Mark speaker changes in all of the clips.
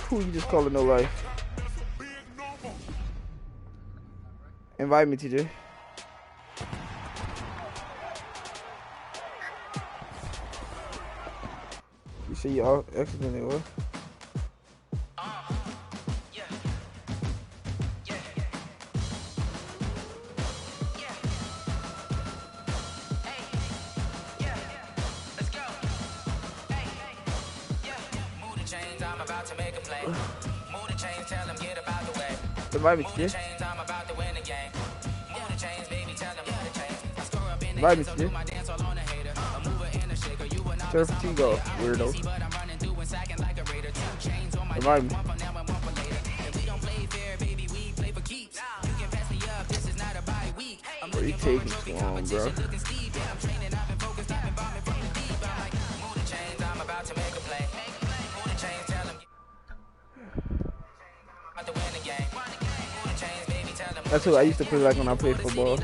Speaker 1: Who you just calling no life? Invite me, TJ. You see y'all accidentally what? Invite me, TJ. Invite me, TJ. Surf T golf, weirdo. Invite me. Bro, you taking too long, bro. That's who I used to play like when I played football.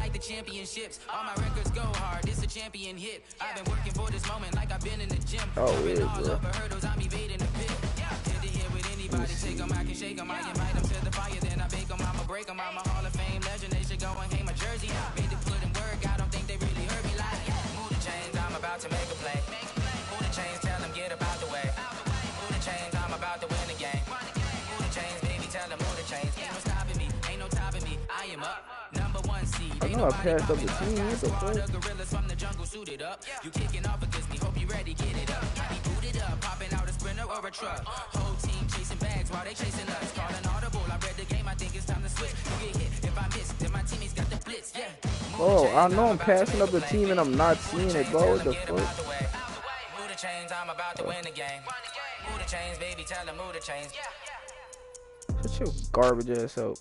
Speaker 1: Oh, weird, bro. I know I passed up the team. What the fuck? You kicking off against me, hope you ready, get it up. He booted up, popping out a sprinter or a truck. Whole team chasing bags while they chasing us. Calling audible, I read the game, I think it's time to switch. You get hit, if I miss, then my teammates got the blitz, yeah. Oh, I know I'm passing up the team and I'm not seeing it, bro. What the fuck? Move the chains, I'm about to win the game. Move the chains, baby, tell them move the chains. Shut your garbage ass up.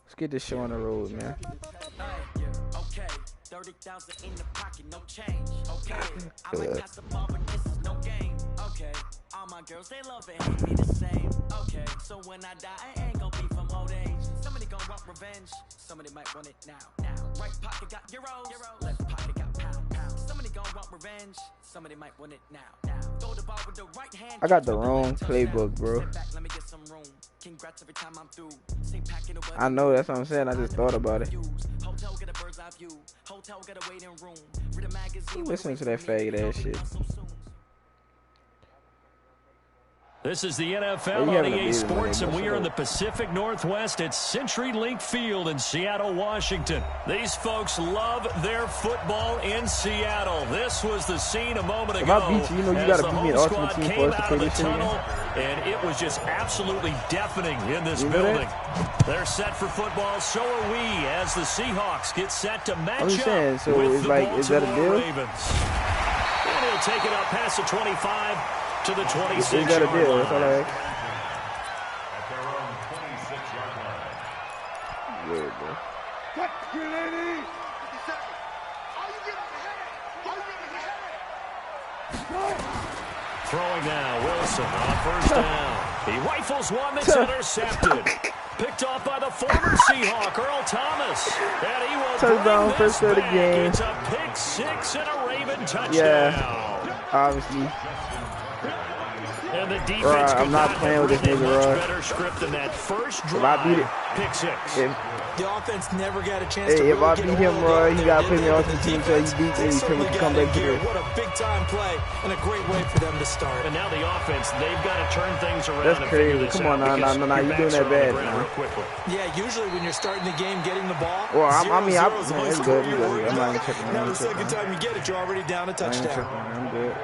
Speaker 1: Let's get this show on the road, man. Okay, 30,000 in the pocket, no change. Okay, I might pass the ball, but this is no game. Okay, all my girls, they love it, hate me the same. Okay, so when I die, I ain't gonna be from old age. Somebody gonna want revenge, somebody might want it now. Right pocket got euros, left pocket got pound. Somebody gonna want revenge, somebody might want it now. Throw the ball with the right hand. I got the wrong playbook, bro. I know, that's what I'm saying. I just thought about it. Listen to that faggot ass shit.
Speaker 2: This is the NFL on EA Sports, and we are in the Pacific Northwest at CenturyLink Field in Seattle, Washington. These folks love their football in Seattle. This was the scene a moment ago.
Speaker 1: If I beat you, you know you gotta beat me an ultimate team for us to play this shit again.
Speaker 2: And it was just absolutely deafening in this building. They're set for football, so are we, as the Seahawks get set to match up
Speaker 1: so
Speaker 2: with
Speaker 1: it's
Speaker 2: the
Speaker 1: like, is that a deal?
Speaker 2: Ravens. And he'll take it up past the 25 to the 26-yard line.
Speaker 1: Is that a deal? That's all I ask. Weird, bro.
Speaker 2: Throwing now, Wilson on first down. He rifles one that's intercepted. Picked off by the former Seahawk, Earl Thomas. And he will
Speaker 1: touchdown, first of the game.
Speaker 2: It's a pick six and a Raven touchdown.
Speaker 1: Yeah, obviously.
Speaker 2: And the defense
Speaker 1: I'm not playing with this nigga,
Speaker 2: much better script than that first drive.
Speaker 1: If I beat it,
Speaker 2: pick six.
Speaker 3: The offense never got a chance to
Speaker 1: if I beat him, he got to play me off the team so he beat me so we can come back here.
Speaker 3: What a big-time play and a great way for them to start.
Speaker 2: And now the offense, they've got to turn things around.
Speaker 1: That's crazy. Come on, no, you're doing that bad, man.
Speaker 3: Yeah, usually when you're starting the game, getting the ball,
Speaker 1: well, it's good. I'm not even checking.
Speaker 3: Now the second time you get it, you're already down a touchdown.
Speaker 1: I'm good.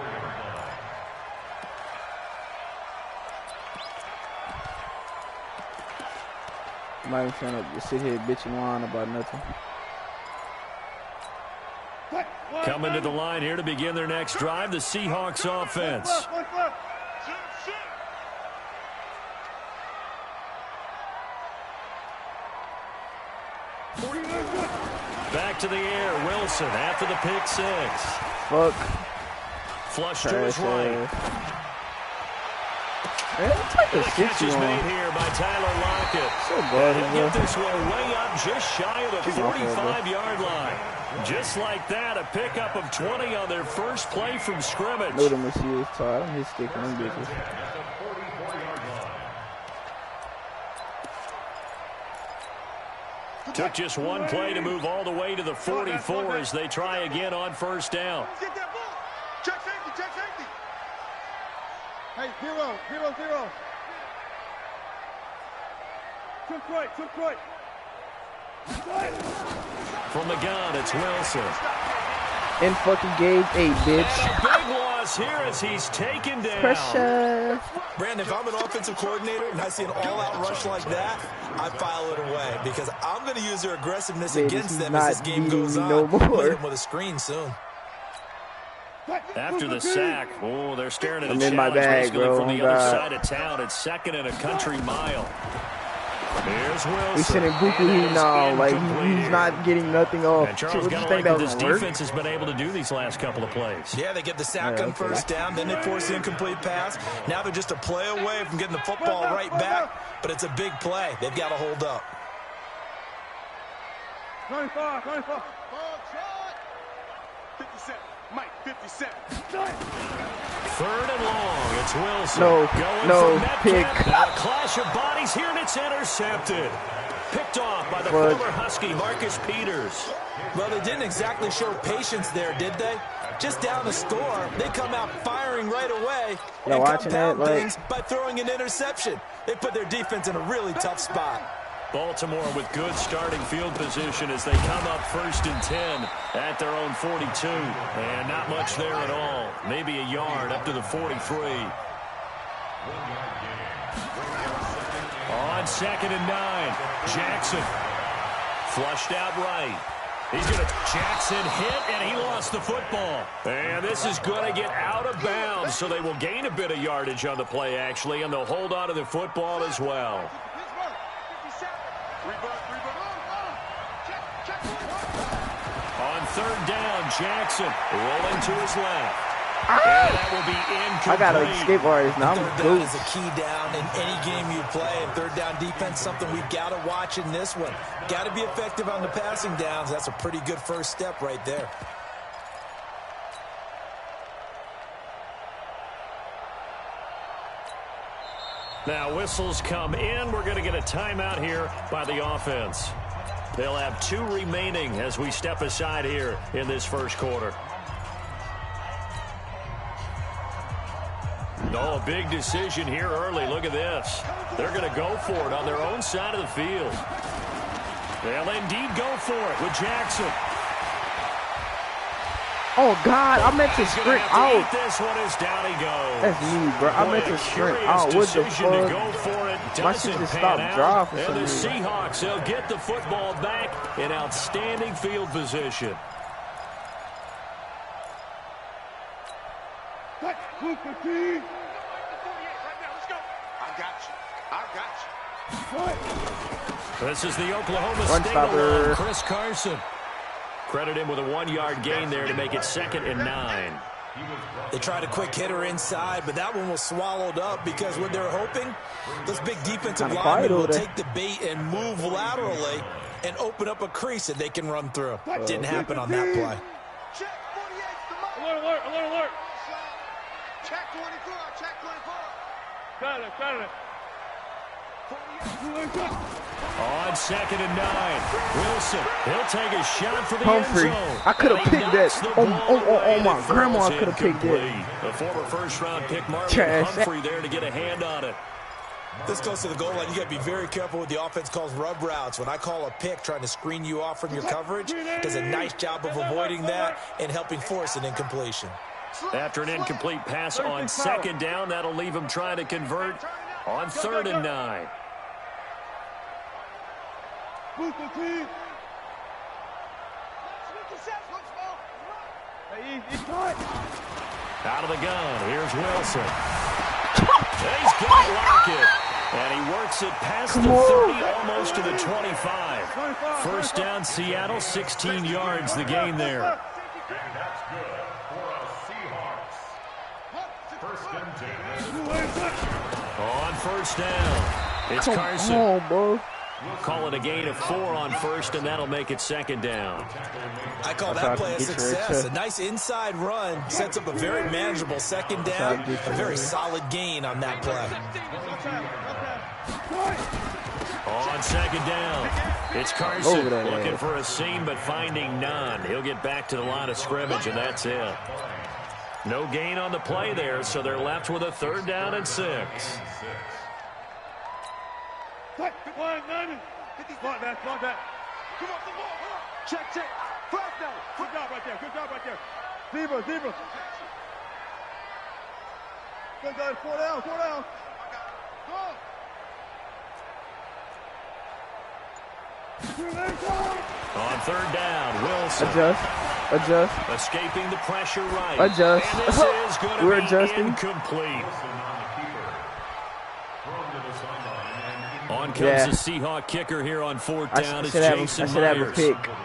Speaker 1: I'm not even trying to sit here bitching whine about nothing.
Speaker 2: Coming to the line here to begin their next drive, the Seahawks offense. Back to the air, Wilson after the pick six.
Speaker 1: Fuck.
Speaker 2: Flush to his right.
Speaker 1: Man, what type of shit you on?
Speaker 2: Made here by Tyler Lockett.
Speaker 1: So bad,
Speaker 2: he'll get this one way up just shy of the 45-yard line. Just like that, a pickup of 20 on their first play from scrimmage.
Speaker 4: Know them receivers tired. I'm his stick on bitches.
Speaker 2: Took just one play to move all the way to the 44 as they try again on first down.
Speaker 5: Get that ball. Check safety, check safety. Hey, 0-0-0. Took right.
Speaker 2: From the gun, it's Wilson.
Speaker 4: In fucking game 8, bitch.
Speaker 2: And a big loss here as he's taken down.
Speaker 4: Pressure.
Speaker 3: Brandon, if I'm an offensive coordinator and I see an all-out rush like that, I file it away because I'm going to use their aggressiveness against them as this game goes on.
Speaker 4: No more.
Speaker 3: Hit them with a screen soon.
Speaker 2: After the sack, oh, they're staring at a
Speaker 4: I'm
Speaker 2: challenge
Speaker 4: in my bag,
Speaker 2: basically
Speaker 4: bro.
Speaker 2: from the other side of town. It's second and a country mile. Here's Wilson.
Speaker 4: We sending Buku now. Like, he's not getting nothing off.
Speaker 2: And Charles, got to like that this defense has been able to do these last couple of plays.
Speaker 3: Yeah, they get the sack on first down, then they force the incomplete pass. Now they're just a play away from getting the football right back, but it's a big play. They've got to hold up.
Speaker 5: 25. 57. Mike, 57.
Speaker 2: Third and long. It's Wilson.
Speaker 4: No, pick.
Speaker 2: A clash of bodies here, and it's intercepted. Picked off by the former Husky, Marcus Peters.
Speaker 3: Well, they didn't exactly show patience there, did they? Just down a score, they come out firing right away and compound things by throwing an interception. They put their defense in a really tough spot.
Speaker 2: Baltimore with good starting field position as they come up 1st and 10 at their own 42. And not much there at all. Maybe a yard up to the 43. On 2nd and 9, Jackson flushed out right. Jackson hit, and he lost the football. And this is going to get out of bounds, so they will gain a bit of yardage on the play, actually, and they'll hold on to the football as well. On 3rd down, Jackson rolling to his left. And that will be incomplete.
Speaker 4: I got to escape artist now.
Speaker 3: Third down is a key down in any game you play, and third down defense, something we've got to watch in this one. Got to be effective on the passing downs. That's a pretty good first step right there.
Speaker 2: Now whistles come in. We're going to get a timeout here by the offense. They'll have 2 remaining as we step aside here in this first quarter. Oh, a big decision here early. Look at this. They're going to go for it on their own side of the field. They'll indeed go for it with Jackson.
Speaker 4: Oh, God, I meant to sprint out.
Speaker 2: This one is down he goes.
Speaker 4: That's me, bro. I meant to sprint out. What the fuck?
Speaker 2: Go for it.
Speaker 4: My shit just stopped dropping.
Speaker 2: And the Seahawks, they'll get the football back in outstanding field position. This is the Oklahoma State line, Chris Carson. Credit him with a 1-yard gain there to make it 2nd and 9.
Speaker 3: They tried a quick hitter inside, but that one was swallowed up because what they're hoping, those big defensive linemen will take the bait and move laterally and open up a crease that they can run through. Didn't happen on that play.
Speaker 5: Alert. Check 24, check 24. Got it.
Speaker 2: On 2nd and 9, Wilson, he'll take a shot for the
Speaker 4: Humphrey.
Speaker 2: end zone.
Speaker 4: I could have picked that. Oh, my grandma could have picked that.
Speaker 2: The former first-round pick, Marlon Humphrey, there to get a hand on it.
Speaker 3: This goes to the goal line. You got to be very careful with the offense calls rub routes. When I call a pick trying to screen you off from your coverage, does a nice job of avoiding that and helping force an incompletion.
Speaker 2: After an incomplete pass on 2nd down, that'll leave him trying to convert on 3rd and 9. Out of the gun, here's Wilson. He's got Lockett. And he works it past the 30, almost to the 25. First down, Seattle, 16 yards, the gain there. On first down, it's Carson.
Speaker 4: Come on, bro.
Speaker 2: Call it a gain of 4 on first, and that'll make it second down.
Speaker 3: I call that play a success. A nice inside run sets up a very manageable second down. A very solid gain on that play.
Speaker 2: On second down, it's Carson looking for a seam but finding none. He'll get back to the line of scrimmage, and that's it. No gain on the play there, so they're left with a 3rd down and 6.
Speaker 5: Slide back. Come on, the ball. Check. Flash down. Good job right there. Zebra. Good guys, 4 down. Go.
Speaker 2: On 3rd down, Wilson.
Speaker 4: Adjust.
Speaker 2: Escaping the pressure right.
Speaker 4: Adjust.
Speaker 2: And this is going to be
Speaker 4: adjusting.
Speaker 2: Incomplete. On comes the Seahawk kicker here on 4th down. It's Jason Myers.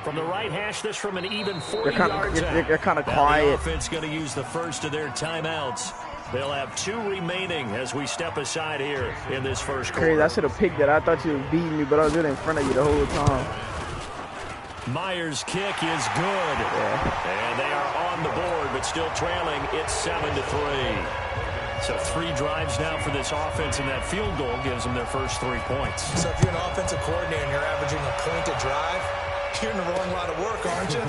Speaker 2: From the right hash, this from an even 40 yards out.
Speaker 4: They're kind of
Speaker 2: Now
Speaker 4: quiet.
Speaker 2: the offense going to use the first of their timeouts. They'll have 2 remaining as we step aside here in this first quarter.
Speaker 4: Crazy, I should have picked that. I thought you was beating me, but I was really in front of you the whole time.
Speaker 2: Myers' kick is good. And they are on the board, but still trailing. It's 7-3. So 3 drives now for this offense, and that field goal gives them their first 3 points.
Speaker 3: So if you're an offensive coordinator and you're averaging a point a drive, you're in the wrong line of work, aren't you?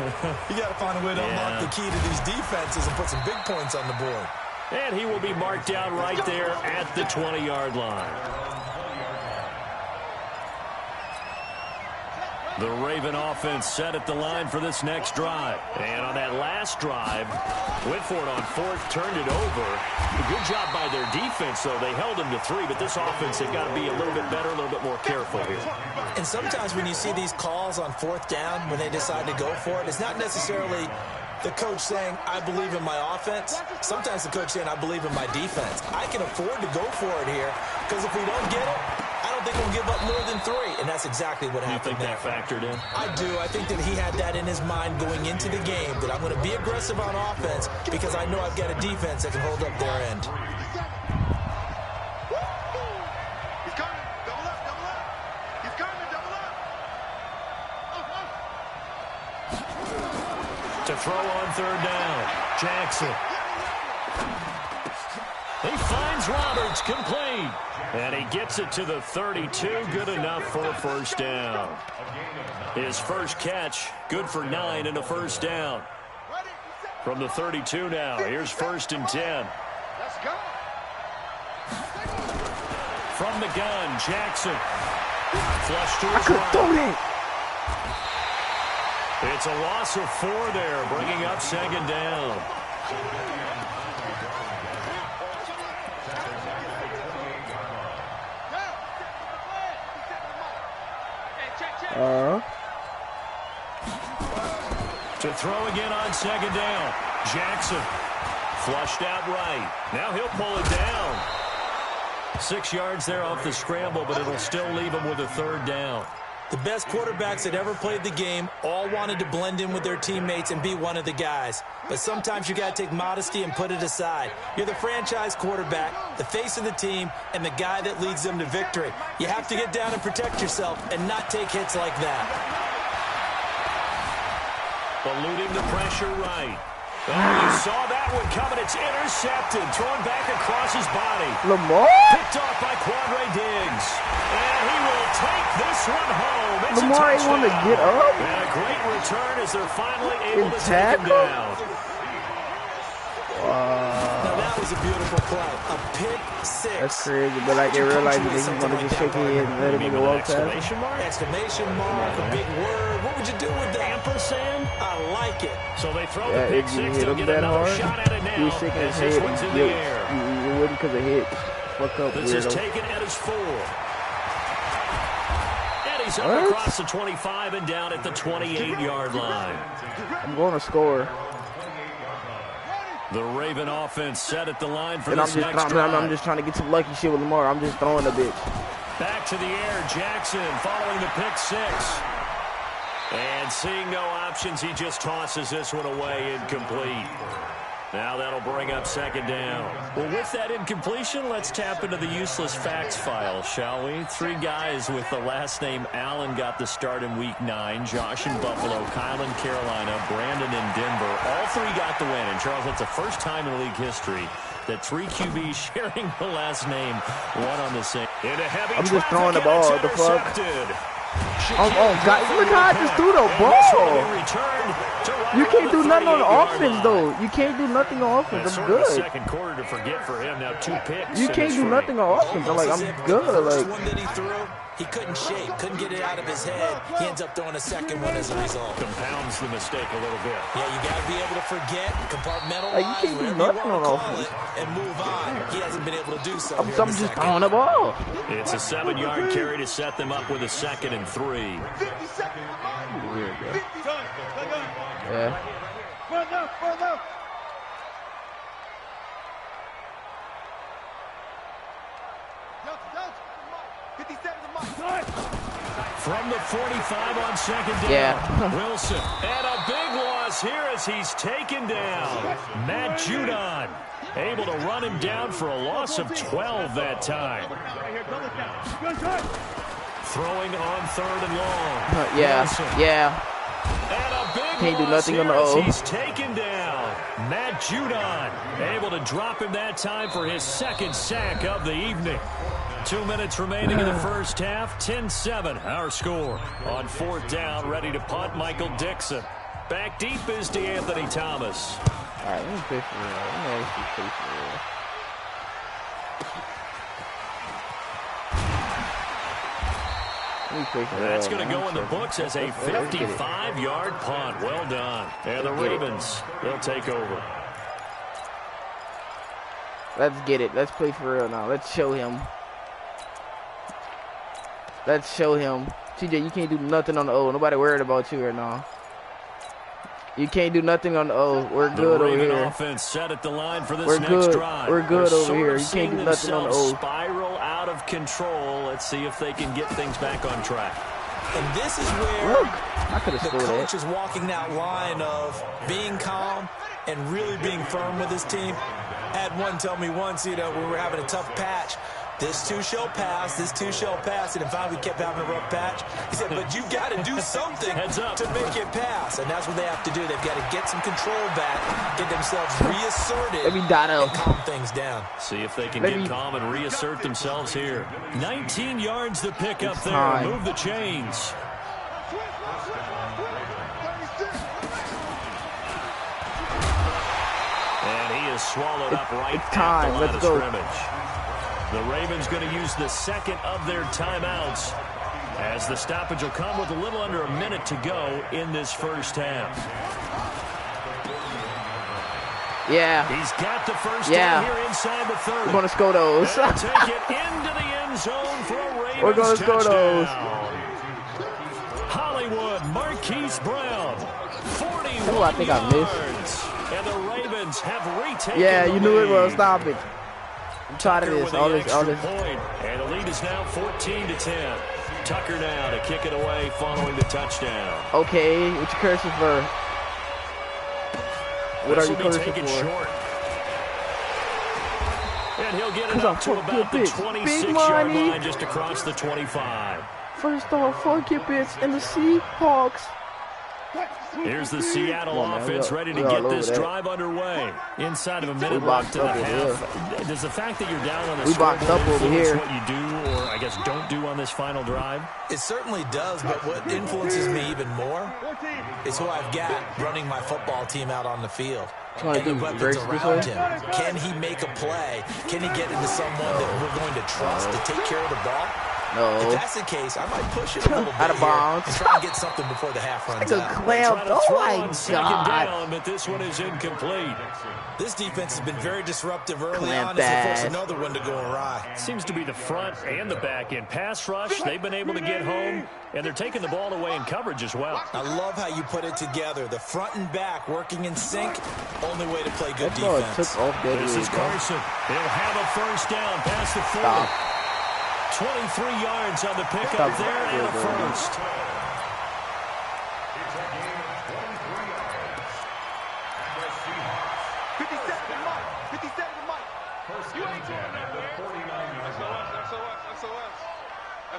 Speaker 3: You got to find a way to unlock the key to these defenses and put some big points on the board.
Speaker 2: And he will be marked down right there at the 20-yard line. The Raven offense set at the line for this next drive. And on that last drive, Whitford on 4th turned it over. A good job by their defense, though. They held them to 3, but this offense, they've got to be a little bit better, a little bit more careful here.
Speaker 3: And sometimes when you see these calls on 4th down, when they decide to go for it, it's not necessarily the coach saying, I believe in my offense. Sometimes the coach saying, I believe in my defense. I can afford to go for it here, because if we don't get it, I don't think we'll give up more than 3, and that's exactly what happened there.
Speaker 2: You think that factored in?
Speaker 3: I do. I think that he had that in his mind going into the game, that I'm going to be aggressive on offense because I know I've got a defense that can hold up their end.
Speaker 5: He's coming. Double up. He's coming. Double up.
Speaker 2: To throw on 3rd down, Jackson. He finds Roberts, complete. And he gets it to the 32, good enough for a 1st down. His first catch, good for 9 and a 1st down. From the 32 now, here's 1st and 10.
Speaker 5: Let's go.
Speaker 2: From the gun, Jackson. Flush to
Speaker 4: I
Speaker 2: his
Speaker 4: could
Speaker 2: right.
Speaker 4: throw it.
Speaker 2: It's a loss of 4 there, bringing up 2nd down. To throw again on 2nd down. Jackson flushed out right. Now he'll pull it down. 6 yards there off the scramble, but it'll still leave him with a 3rd down.
Speaker 3: The best quarterbacks that ever played the game all wanted to blend in with their teammates and be one of the guys. But sometimes you got to take modesty and put it aside. You're the franchise quarterback, the face of the team, and the guy that leads them to victory. You have to get down and protect yourself and not take hits like that.
Speaker 2: Eluding the pressure right. Oh, you saw that one coming. It's intercepted. Thrown back across his body.
Speaker 4: Lamar?
Speaker 2: Picked off by Quandre Diggs. And he will take this one home. It's
Speaker 4: Lamar ain't want to get up?
Speaker 2: And a great return as they're finally able to take him down.
Speaker 3: Now that was a beautiful play. A pick 6.
Speaker 4: That's crazy, but I didn't realize that he's going to just shake his head and let him go up past.
Speaker 3: Exclamation mark, a big word. What would you do with that?
Speaker 2: Ampersand?
Speaker 3: I like it.
Speaker 2: So they throw the pick 6.
Speaker 4: Hit him that hard. He was shaking his head.
Speaker 2: One's in the air.
Speaker 4: It wasn't because of hit. Fuck up,
Speaker 2: This is taken at his 4. And he's up across the 25 and down at the 28-yard line.
Speaker 4: I'm going to score.
Speaker 2: The Raven offense set at the line for
Speaker 4: And
Speaker 2: this next drive.
Speaker 4: I'm just trying to get some lucky shit with Lamar. I'm just throwing a bitch.
Speaker 2: Back to the air, Jackson following the pick 6. And seeing no options, he just tosses this one away incomplete. Now that'll bring up second down. Well, with that incompletion, let's tap into the useless facts file, shall we? 3 guys with the last name Allen got the start in Week 9. Josh in Buffalo, Kyle in Carolina, Brandon in Denver. All 3 got the win. And, Charles, that's the first time in league history that 3 QBs sharing the last name, one on the same.
Speaker 4: I'm just throwing the ball. What the fuck? Oh, God. Look how I just threw the ball. You can't do nothing on offense, though. You can't do nothing on offense. I'm good.
Speaker 2: Second quarter to forget for him. Now 2 picks.
Speaker 4: You can't do nothing on offense. I'm like, I'm good. Like,
Speaker 3: one that he threw, he couldn't shake, couldn't get it out of his head. He ends up throwing a second one as a result.
Speaker 2: Compounds the mistake a little bit.
Speaker 3: Yeah, you got to be able to forget, compartmentalize,
Speaker 4: like, you can't do nothing on offense,
Speaker 3: and move on. He hasn't been able to do so.
Speaker 4: I'm just throwing the ball.
Speaker 2: It's a 7-yard carry to set them up with a 2nd and 3.
Speaker 4: Weird, bro. Yeah.
Speaker 2: From the 45 on second down.
Speaker 4: Yeah.
Speaker 2: Wilson. And a big loss here as he's taken down. Matt Judon able to run him down for a loss of 12 that time. Throwing on 3rd and long.
Speaker 4: Yeah.
Speaker 2: Wilson.
Speaker 4: Yeah.
Speaker 2: And a big
Speaker 4: Can't do
Speaker 2: loss
Speaker 4: nothing
Speaker 2: here
Speaker 4: on the O.
Speaker 2: as he's taken down. Matt Judon able to drop him that time for his 2nd sack of the evening. 2 minutes remaining in the first half. 10-7 our score. On 4th down, ready to punt, Michael Dixon. Back deep is DeAnthony Thomas.
Speaker 4: All right, let me play for real. Let me actually play for real.
Speaker 2: That's going to go in the books as a 55-yard punt. Well done. And the Ravens, they'll take over.
Speaker 4: Let's get it. Let's play for real now. Let's show him. Let's show him. TJ, you can't do nothing on the O. Nobody worried about you right now. You can't do nothing on the O. We're good over here.
Speaker 2: Offense set at the line for this
Speaker 4: We're
Speaker 2: next
Speaker 4: good.
Speaker 2: drive.
Speaker 4: We're good
Speaker 2: They're
Speaker 4: over here. You can't do nothing on the O.
Speaker 2: Spiral out of control. Let's see if they can get things back on track.
Speaker 3: And this is where
Speaker 4: I could have
Speaker 3: the
Speaker 4: scored
Speaker 3: coach
Speaker 4: that.
Speaker 3: is walking that line of being calm and really being firm with his team. I had one tell me once, you know, we were having a tough patch. This too shall pass, this too shall pass. And finally we kept having a rough patch. He said, but you've got to do something to make it pass. And that's what they have to do. They've got to get some control back, get themselves reasserted, and calm things down.
Speaker 2: See if they can get calm and reassert themselves here. 19 yards to pick up there.
Speaker 4: Time.
Speaker 2: Move the chains. And he is swallowed up right at the line of scrimmage. The Ravens going to use the 2nd of their timeouts as the stoppage will come with a little under a minute to go in this first half.
Speaker 4: Yeah.
Speaker 2: He's got the first down here inside the 30.
Speaker 4: We're going to score those.
Speaker 2: They'll take it into the end zone for a Ravens
Speaker 4: We're going to score those.
Speaker 2: Hollywood, Marquise Brown, 41
Speaker 4: Oh, I think I missed.
Speaker 2: yards. And the Ravens have retaken
Speaker 4: Yeah,
Speaker 2: the
Speaker 4: you knew it
Speaker 2: lead.
Speaker 4: was. Stop it. I'm tired of this. All this.
Speaker 2: Point. And the lead is now 14-10. Tucker now to kick it away following the touchdown.
Speaker 4: Okay, what you cursing for? What are you cursing for?
Speaker 2: Short. And he'll get it up to about the 26-yard line just across the 25.
Speaker 4: First off, fuck your bitch and the Seahawks.
Speaker 2: Here's the Seattle offense ready to get this drive underway. Inside of a minute left in the half. Does the fact that you're down on the scoreboard influence what you do or, I guess, don't do on this final drive?
Speaker 3: It certainly does, but what influences me even more is who I've got running my football team out on the field. And the weapons around him. Can he make a play? Can he get into someone that we're going to trust to take care of the ball?
Speaker 4: No.
Speaker 3: If that's the case, I might push it a little bit
Speaker 4: out of bounds
Speaker 3: and try and get something before the half runs out.
Speaker 4: Oh my God!
Speaker 2: Down, but this one is incomplete.
Speaker 3: This defense has been very disruptive early on. It's another one to go awry.
Speaker 2: Seems to be the front and the back end pass rush. They've been able to get home, and they're taking the ball away in coverage as well.
Speaker 3: I love how you put it together. The front and back working in sync. Only way to play good defense.
Speaker 2: This is Carson. He'll have a first down past the 40. 23 yards on the pickup there and a first.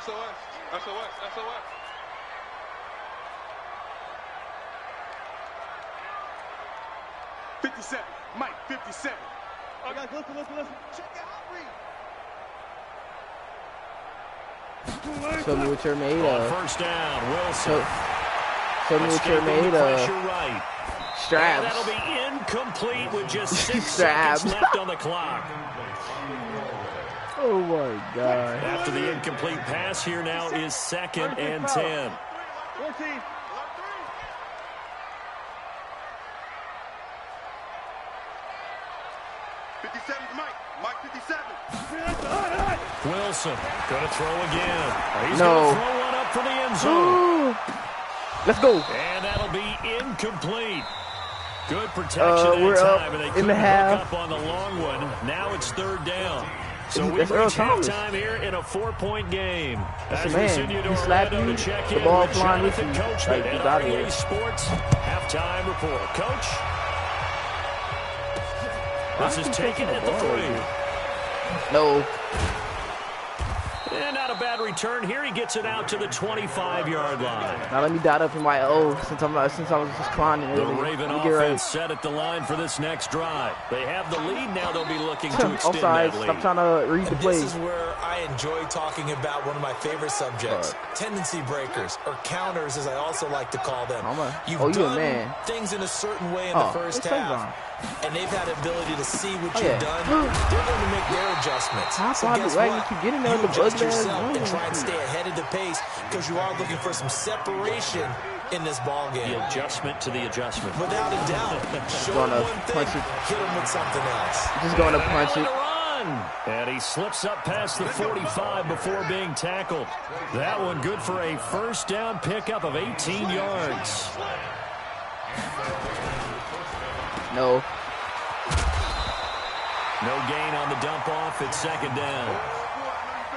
Speaker 5: SOS. SOS. SOS. 57. Mike, 57. Oh, guys, listen. Check it out, read.
Speaker 4: Show me what you're made of.
Speaker 2: First down, Wilson.
Speaker 4: Show me what you're made of.
Speaker 2: Right.
Speaker 4: Straps.
Speaker 2: And that'll be incomplete with just 6
Speaker 4: Straps.
Speaker 2: seconds left on the clock.
Speaker 4: Oh my God.
Speaker 2: After the incomplete pass, here now is 2nd and 10.
Speaker 5: 14. 57 to Mike. Mike 57.
Speaker 2: Wilson going to throw again. He's
Speaker 4: No.
Speaker 2: going to throw one up for the end zone.
Speaker 4: Let's go.
Speaker 2: And that'll be incomplete. Good protection
Speaker 4: we're
Speaker 2: that
Speaker 4: up
Speaker 2: time, and they
Speaker 4: in
Speaker 2: couldn't
Speaker 4: the
Speaker 2: hook
Speaker 4: half.
Speaker 2: up on the long one. Now it's 3rd down. So we've
Speaker 4: That's Earl
Speaker 2: reached
Speaker 4: Thomas.
Speaker 2: halftime here in a 4-point game.
Speaker 4: That's
Speaker 2: As
Speaker 4: a
Speaker 2: we
Speaker 4: man.
Speaker 2: send you to
Speaker 4: He slapped
Speaker 2: Orlando
Speaker 4: you,
Speaker 2: to check
Speaker 4: the
Speaker 2: in
Speaker 4: ball
Speaker 2: with
Speaker 4: flying with
Speaker 2: Jonathan
Speaker 4: you.
Speaker 2: Coachman
Speaker 4: Like, he's
Speaker 2: at
Speaker 4: out of
Speaker 2: REA
Speaker 4: here.
Speaker 2: Sports halftime report. Coach, this is taken at the 3.
Speaker 4: No.
Speaker 2: And not a bad return here. He gets it out to the 25-yard line.
Speaker 4: Now let me dot up in my O since I was just climbing
Speaker 2: The
Speaker 4: earlier.
Speaker 2: Raven
Speaker 4: Let me get
Speaker 2: offense set at the line for this next drive. They have the lead. Now they'll be looking to
Speaker 4: right.
Speaker 2: extend
Speaker 4: Offside.
Speaker 2: that lead.
Speaker 4: Stop trying to read the
Speaker 3: And
Speaker 4: plays.
Speaker 3: this is where I enjoy talking about one of my favorite subjects, tendency breakers, or counters, as I also like to call them. You've
Speaker 4: you a
Speaker 3: done
Speaker 4: man.
Speaker 3: things in a certain way in the first
Speaker 4: it's
Speaker 3: half,
Speaker 4: touchdown.
Speaker 3: and they've had the ability to see what
Speaker 4: Yeah.
Speaker 3: you've done. They're going to make their adjustments.
Speaker 4: How
Speaker 3: So
Speaker 4: far
Speaker 3: guess
Speaker 4: do I
Speaker 3: what?
Speaker 4: keep getting there
Speaker 3: You
Speaker 4: with the
Speaker 3: adjust
Speaker 4: ugly ass
Speaker 3: yourself and
Speaker 4: running?
Speaker 3: try and stay ahead of the pace because you are looking for some separation in this ball game.
Speaker 2: The adjustment to the adjustment.
Speaker 3: Without a doubt, show
Speaker 4: Gonna
Speaker 3: them one thing,
Speaker 4: punch it.
Speaker 3: hit them with something else.
Speaker 4: Just going to punch it.
Speaker 2: And he slips up past the 45 before being tackled. That one good for a first down pickup of 18 yards.
Speaker 4: No.
Speaker 2: No gain on the dump off. It's 2nd down.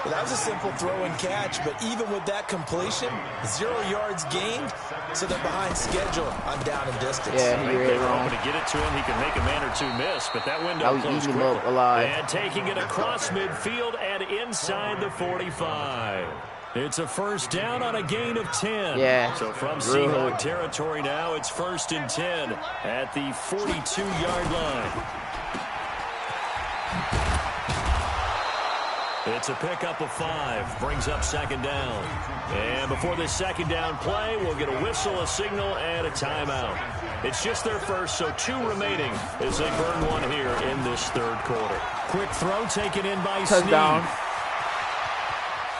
Speaker 3: Well, that was a simple throw and catch, but even with that completion, 0 yards gained, so they're behind schedule on down and distance.
Speaker 4: Yeah, he
Speaker 2: They
Speaker 4: read
Speaker 2: were
Speaker 4: wrong.
Speaker 2: hoping to get it to him. He could make a man or two miss, but that window
Speaker 4: I was
Speaker 2: closed
Speaker 4: eating him
Speaker 2: quickly.
Speaker 4: up alive.
Speaker 2: And taking it across midfield and inside the 45. It's a first down on a gain of 10.
Speaker 4: Yeah.
Speaker 2: So from
Speaker 4: Real
Speaker 2: Seahawk
Speaker 4: hood.
Speaker 2: territory now, it's 1st and 10 at the 42-yard line. It's a pickup of 5, brings up 2nd down. And before this 2nd down play, we'll get a whistle, a signal, and a timeout. It's just their first, so 2 remaining as they burn one here in this 3rd quarter. Quick throw taken in by
Speaker 4: Touchdown.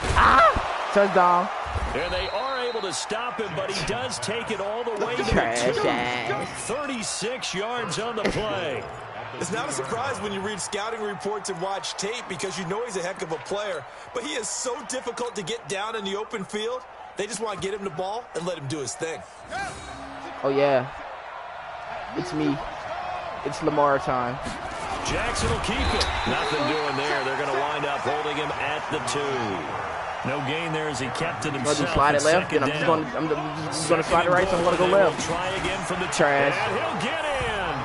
Speaker 2: Snead.
Speaker 4: Touchdown.
Speaker 2: And they are able to stop him, but he does take it all the way to
Speaker 4: Trash
Speaker 2: the 2.
Speaker 4: ass.
Speaker 2: 36 yards on the play.
Speaker 3: It's not a surprise when you read scouting reports and watch tape because you know he's a heck of a player, but he is so difficult to get down in the open field. They just want to get him the ball and let him do his thing.
Speaker 4: Oh, yeah. It's me. It's Lamar time.
Speaker 2: Jackson will keep it. Nothing doing there. They're going to wind up holding him at the 2. No gain there as he kept it
Speaker 4: I'm
Speaker 2: himself.
Speaker 4: going to slide it left, and I'm just going to slide it right, so I'm going to go left.
Speaker 2: Try again from the
Speaker 4: Trash.
Speaker 2: And he'll get in.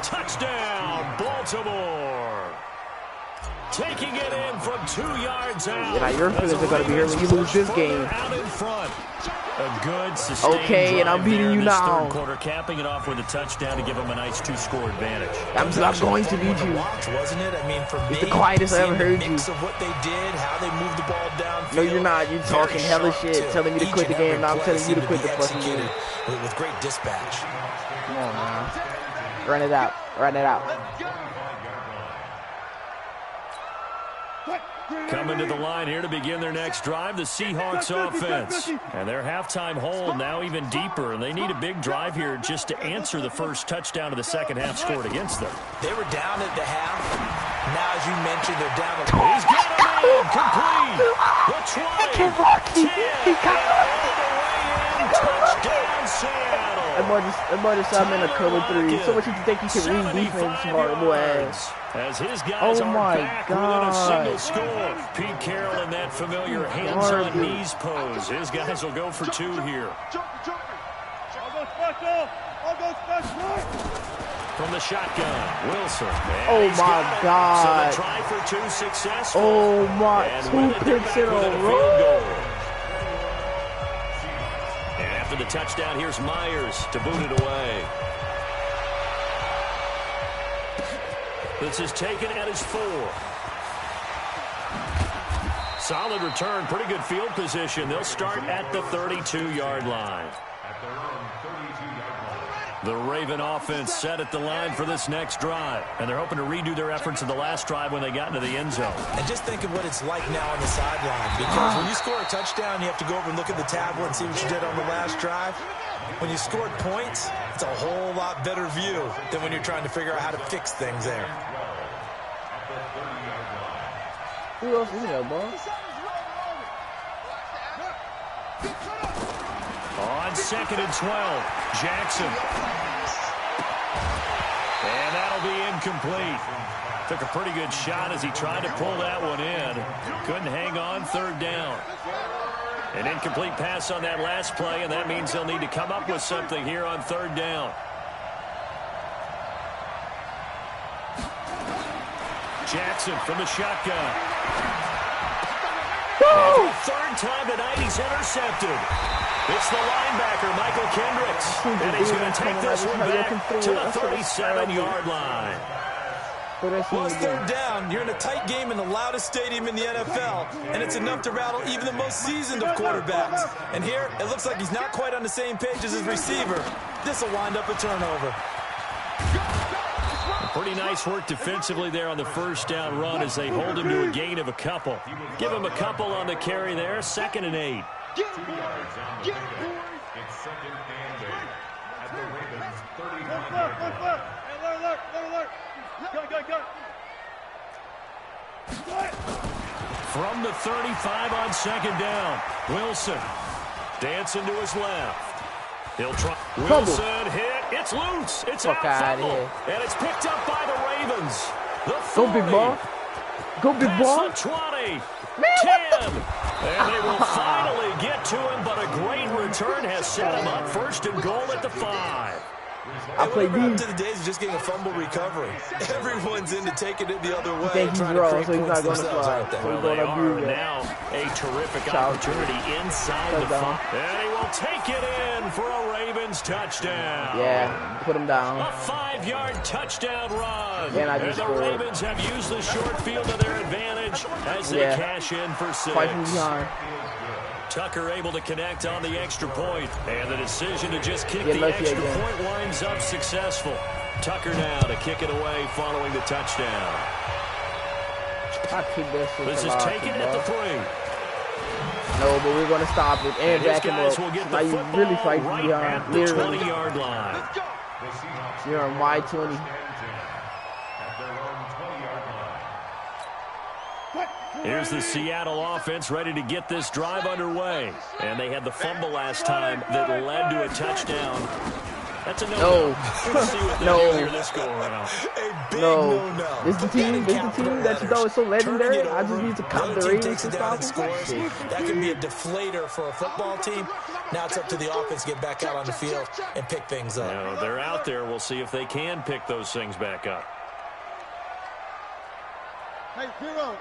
Speaker 2: Touchdown, Baltimore. Taking it in from 2 yards out.
Speaker 4: Yeah, your feelings are going to be here when you lose this game.
Speaker 2: Out in front. A good sustained
Speaker 4: Okay, and I'm
Speaker 2: drive
Speaker 4: beating
Speaker 2: there in
Speaker 4: you
Speaker 2: this
Speaker 4: now.
Speaker 2: 3rd quarter, capping it off with a touchdown to give them a nice 2-score advantage.
Speaker 4: I'm going to beat you.
Speaker 3: Watch, wasn't it? I mean, for me,
Speaker 4: the quietest I ever
Speaker 3: seeing the
Speaker 4: heard
Speaker 3: mix
Speaker 4: you.
Speaker 3: of what they did, how they moved the ball downfield.
Speaker 4: No, you're not. You're talking
Speaker 3: Very
Speaker 4: hella
Speaker 3: sharp,
Speaker 4: shit,
Speaker 3: too.
Speaker 4: telling me to
Speaker 3: Each
Speaker 4: quit the
Speaker 3: and
Speaker 4: game.
Speaker 3: every
Speaker 4: Now I'm
Speaker 3: play
Speaker 4: telling you to
Speaker 3: seemed
Speaker 4: quit the
Speaker 3: be
Speaker 4: fucking game.
Speaker 3: executed with great dispatch.
Speaker 4: Come on, man. Run it out. Run it out.
Speaker 2: Coming to the line here to begin their next drive, the Seahawks offense. And their halftime hold now even deeper, and they need a big drive here just to answer the first touchdown of the second half scored against them.
Speaker 3: They were down at the half. Now, as you mentioned, they're down a
Speaker 2: He's got him in, complete. The 20, 10, and all the way in, touchdown Seattle.
Speaker 4: That boy just I'm in a cover 3. So much you think you can read defense, smart boy.
Speaker 2: As his guys
Speaker 4: Oh
Speaker 2: are
Speaker 4: my
Speaker 2: back
Speaker 4: God.
Speaker 2: within a single score. Pete Carroll in that familiar hands-on-knees pose. His guys will go for 2 here. From the shotgun, Wilson.
Speaker 4: Oh my God.
Speaker 2: So the try for 2 successful.
Speaker 4: Oh my,
Speaker 2: And
Speaker 4: 2
Speaker 2: with it, they're
Speaker 4: picks
Speaker 2: back
Speaker 4: in a
Speaker 2: within
Speaker 4: row.
Speaker 2: field goal. touchdown. Here's Myers to boot it away. This is taken at his 4. Solid return, pretty good field position. They'll start at the 32-yard line. The Raven offense set at the line for this next drive, and they're hoping to redo their efforts in the last drive when they got into the end zone.
Speaker 3: And just think of what it's like now on the sideline, because when you score a touchdown, you have to go over and look at the tablet and see what you did on the last drive. When you scored points, it's a whole lot better view than when you're trying to figure out how to fix things there.
Speaker 4: Who else is there, bro?
Speaker 2: On 2nd and 12, Jackson. And that'll be incomplete. Took a pretty good shot as he tried to pull that one in. Couldn't hang on, 3rd down. An incomplete pass on that last play, and that means they'll need to come up with something here on 3rd down. Jackson from the shotgun. And for the 3rd time tonight, he's intercepted. It's the linebacker, Michael Kendricks. And he's going to take this one back to the 37-yard line.
Speaker 3: Well, it's 3rd down. You're in a tight game in the loudest stadium in the NFL, and it's enough to rattle even the most seasoned of quarterbacks. And here, it looks like he's not quite on the same page as his receiver. This will wind up a turnover.
Speaker 2: Pretty nice work defensively there on the 1st down run as they hold him to a gain of a couple. Give him a couple on the carry there, 2nd and 8.
Speaker 5: 2 yards on the carry. It's 2nd and 8 at the Ravens 39-yard line. Hey, alert. Go.
Speaker 2: From the 35 on 2nd down, Wilson dancing to his left. He'll try. Wilson hit. It's loose. It's out fumble. And it's picked up by the Ravens. The 40.
Speaker 4: Go, big ball. Go, big ball.
Speaker 2: 20. 10. And they will finally get to him, but a great return has set him up 1st and goal at the 5.
Speaker 4: I played
Speaker 3: up to the days of just getting a fumble recovery. Everyone's into taking it the other way.
Speaker 4: He's wrong, so he's not going to fly.
Speaker 2: Well, they are now a terrific opportunity inside the 5. And he will take it in for a Ravens touchdown.
Speaker 4: Yeah, put him down.
Speaker 2: A 5-yard touchdown run.
Speaker 4: And
Speaker 2: the Ravens have used the short field to their advantage as they cash in for 6. Tucker able to connect on the extra point, and the decision to just kick the extra point winds up successful. Tucker now to kick it away following the touchdown. This is taken at the 3.
Speaker 4: No, but we're going to stop it and back him up.
Speaker 2: Will get the
Speaker 4: like you really fighting
Speaker 2: right
Speaker 4: behind.
Speaker 2: at the 20-yard line.
Speaker 4: You're on my 20.
Speaker 2: Here's the Seattle offense ready to get this drive underway. And they had the fumble last time that led to a touchdown. That's a no. Let's see what they do here this go around.
Speaker 4: No. This is the team that you know is so legendary. I just need to cut the Ravens and stop them.
Speaker 3: That can be a deflator for a football team. Now it's up to the offense to get back out on the field and pick things up.
Speaker 2: You know, they're out there. We'll see if they can pick those things back up.
Speaker 5: Hey, 0.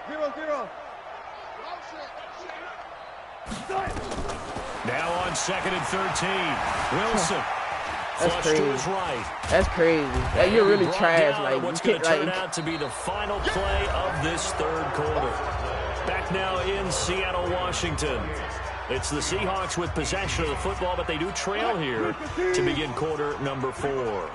Speaker 2: Now on 2nd and 13, Wilson.
Speaker 4: That's crazy.
Speaker 2: To his right.
Speaker 4: That's crazy. Like, you're really trash. Like,
Speaker 2: what's going to turn out to be the final play of this 3rd quarter. Back now in Seattle, Washington. It's the Seahawks with possession of the football, but they do trail here to begin quarter number 4.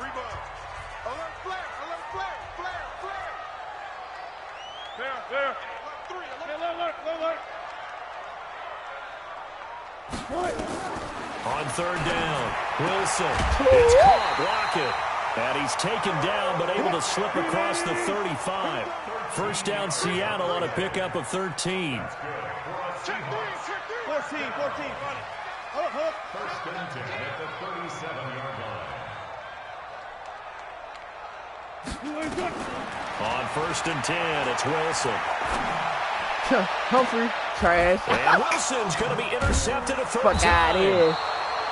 Speaker 2: On 3rd down, Wilson. It's caught. Lockett. And he's taken down, but able to slip across the 35. 1st down, Seattle on a pickup of 13.
Speaker 5: 14. 1st and 10 at the 37-yard line.
Speaker 2: On 1st and 10, it's Wilson.
Speaker 4: Humphrey, trash.
Speaker 2: And Wilson's going to be intercepted at 13.
Speaker 4: Fuck out of here.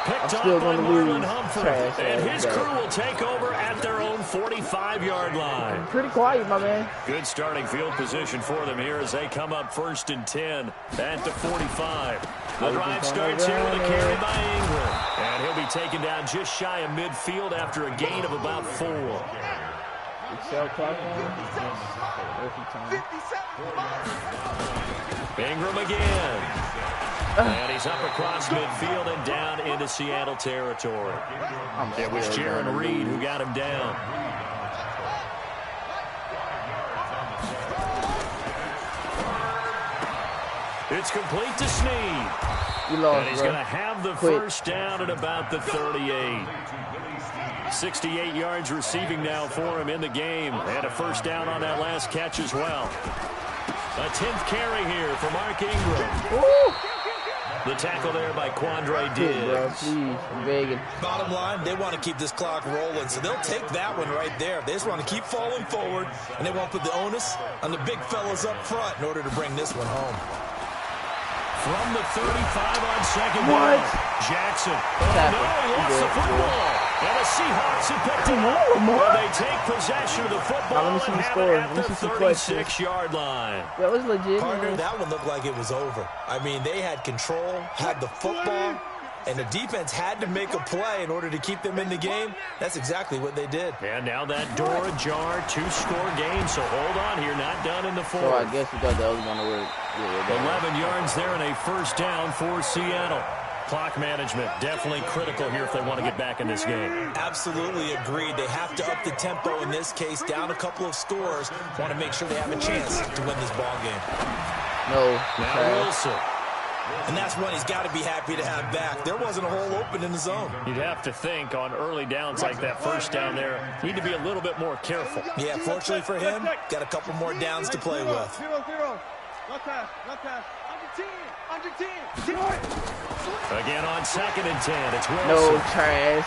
Speaker 2: Picked
Speaker 4: still
Speaker 2: off by
Speaker 4: gonna
Speaker 2: Marlon
Speaker 4: lose.
Speaker 2: Humphrey.
Speaker 4: Trash,
Speaker 2: And his
Speaker 4: trash.
Speaker 2: crew will take over at their own 45-yard line.
Speaker 4: Pretty quiet, my man.
Speaker 2: Good starting field position for them here as they come up 1st and 10 at the 45. The drive starts here with a carry by Ingram. And he'll be taken down just shy of midfield after a gain of about 4. Ingram again. And he's up across midfield and down into Seattle territory. It was Jaron Reed who got him down. It's complete to Snead. And he's going to have the first down at about the 38. 68 yards receiving now for him in the game. And a first down on that last catch as well. A 10th carry here for Mark Ingram.
Speaker 4: Woo!
Speaker 3: The tackle there by Quandre Diggs.
Speaker 4: Please, I'm begging.
Speaker 3: Bottom line, they want to keep this clock rolling, so they'll take that one right there. They just want to keep falling forward, and they won't put the onus on the big fellas up front in order to bring this one home.
Speaker 2: From the 35 on second down. Jackson. Oh, no, he lost the football. And the Seahawks have picked him up. And they take possession of the football and have it at the 36-yard line.
Speaker 4: That was legit.
Speaker 3: Partner, that one looked like it was over. I mean, they had control, had the football, and the defense had to make a play in order to keep them in the game. That's exactly what they did.
Speaker 2: And now that door ajar, 2-score game. So hold on here, not done in the fourth.
Speaker 4: So I guess we thought that was going to work.
Speaker 2: 11 yards there and a first down for Seattle. Clock management definitely critical here if they want to get back in this game.
Speaker 3: Absolutely agreed. They have to up the tempo in this case, down a couple of scores. Want to make sure they have a chance to win this ball game.
Speaker 4: No.
Speaker 2: Now Wilson.
Speaker 3: And that's one he's got to be happy to have back. There wasn't a hole open in the zone.
Speaker 2: You'd have to think on early downs like that first down there, need to be a little bit more careful.
Speaker 3: Yeah, fortunately for him, got a couple more downs to play with.
Speaker 5: 0-0. Not pass. Under 10.
Speaker 2: Again on 2nd and 10, it's Wilson.
Speaker 4: No, trash.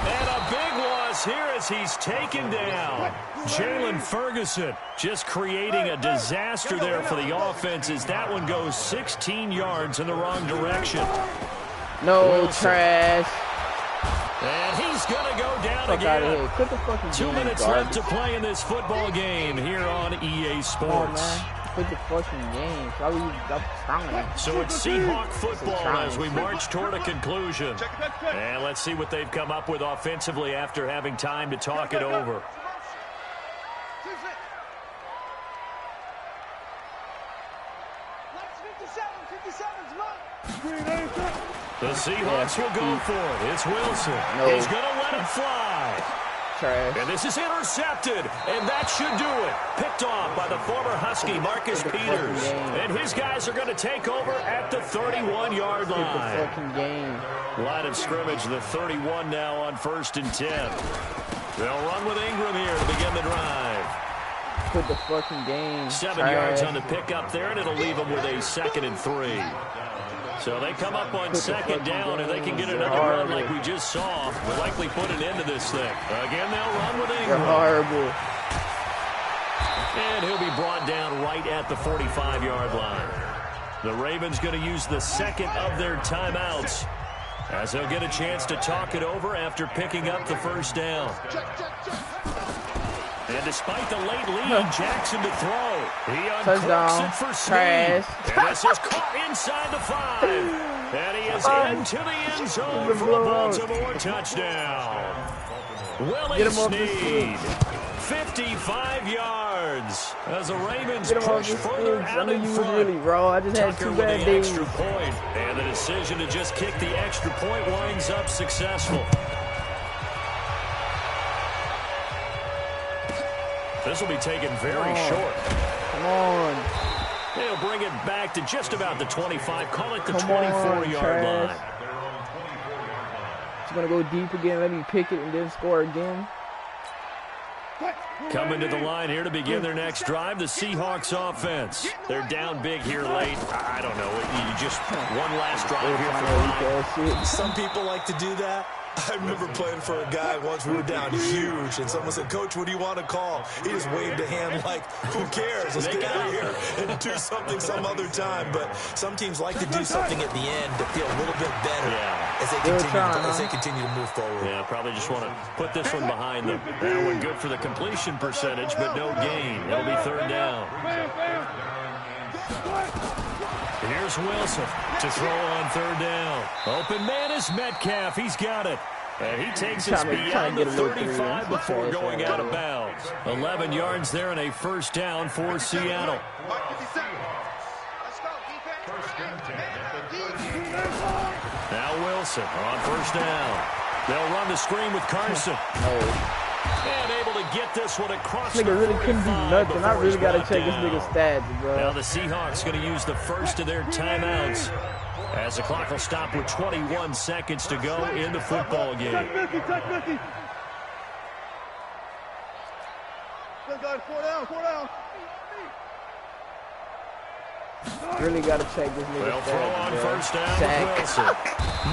Speaker 2: And a big loss here as he's taken down. Jalen Ferguson just creating a disaster there for the offense as that one goes 16 yards in the wrong direction.
Speaker 4: No,
Speaker 2: Wilson.
Speaker 4: trash.
Speaker 2: And he's going to go down
Speaker 4: Fuck out of
Speaker 2: again.
Speaker 4: here. Quit the fucking
Speaker 2: 2
Speaker 4: game,
Speaker 2: minutes
Speaker 4: garbage.
Speaker 2: left to play in this football game here on EA
Speaker 4: Come on,
Speaker 2: Sports.
Speaker 4: man. Quit the fucking game. Why were you trying?
Speaker 2: So it's Seahawk football as we march toward a conclusion. And let's see what they've come up with offensively after having time to talk it over. The Seahawks will go for it. It's Wilson.
Speaker 4: No.
Speaker 2: He's going to let it fly.
Speaker 4: Trash.
Speaker 2: And this is intercepted, and that should do it. Picked off by the former Husky, Marcus Peters. And his guys are going to take over at the 31-yard line.
Speaker 4: The fucking game.
Speaker 2: Line of scrimmage, the 31 now on 1st and 10. They'll run with Ingram here to begin the drive.
Speaker 4: Quit the fucking game.
Speaker 2: 7
Speaker 4: trash.
Speaker 2: yards on the pickup there, and it'll leave them with a 2nd and 3. So they come up on 2nd down, and they can get another run like we just saw. Will likely put an end to this thing. Again, they'll run with Ingram.
Speaker 4: You're horrible.
Speaker 2: And he'll be brought down right at the 45-yard line. The Ravens going to use the 2nd of their timeouts as they'll get a chance to talk it over after picking up the first down. And despite the late lead, Jackson to throw. He uncorks it for Snead. And this is caught inside the 5. And he is into the end zone for a Baltimore touchdown. Willie Snead, 55 yards as the Ravens push further out in front.
Speaker 4: Really raw. I just had
Speaker 2: Tucker
Speaker 4: 2
Speaker 2: with
Speaker 4: bad
Speaker 2: the
Speaker 4: days.
Speaker 2: extra point. And the decision to just kick the extra point winds up successful. This will be taken very short.
Speaker 4: Come on.
Speaker 2: They'll bring it back to just about the 25. Call it the 24-yard line.
Speaker 4: He's going to go deep again. Let me pick it and then score again.
Speaker 2: Coming to the line here to begin their next drive, the Seahawks offense. They're down big here late. I don't know. You just one last drive here for the line.
Speaker 3: Some people like to do that. I remember playing for a guy once. We were down huge, and someone said, "Coach, what do you want to call?" He just waved a hand like, "Who cares? Let's get out of here and do something some other time." But some teams like to do something at the end to feel a little bit better as they continue to move forward.
Speaker 2: Yeah, probably just want to put this one behind them. That one good for the completion percentage, but no gain. It'll be third down. Here's Wilson to throw on third down. Open man is Metcalf. He's got it. And he takes us beyond the 35 before going out of bounds. 11 yards there and a first down for Seattle. Now Wilson on first down. They'll run the screen with Carson. And able to get this one across the 45.
Speaker 4: Nigga really couldn't do nothing. I really got to check this nigga's stats, bro.
Speaker 2: Now the Seahawks going to use the first of their timeouts as the clock will stop with 21 seconds to go in the football game.
Speaker 5: Four down.
Speaker 4: Really got to check this nigga's
Speaker 2: They'll throw on first down with Wilson.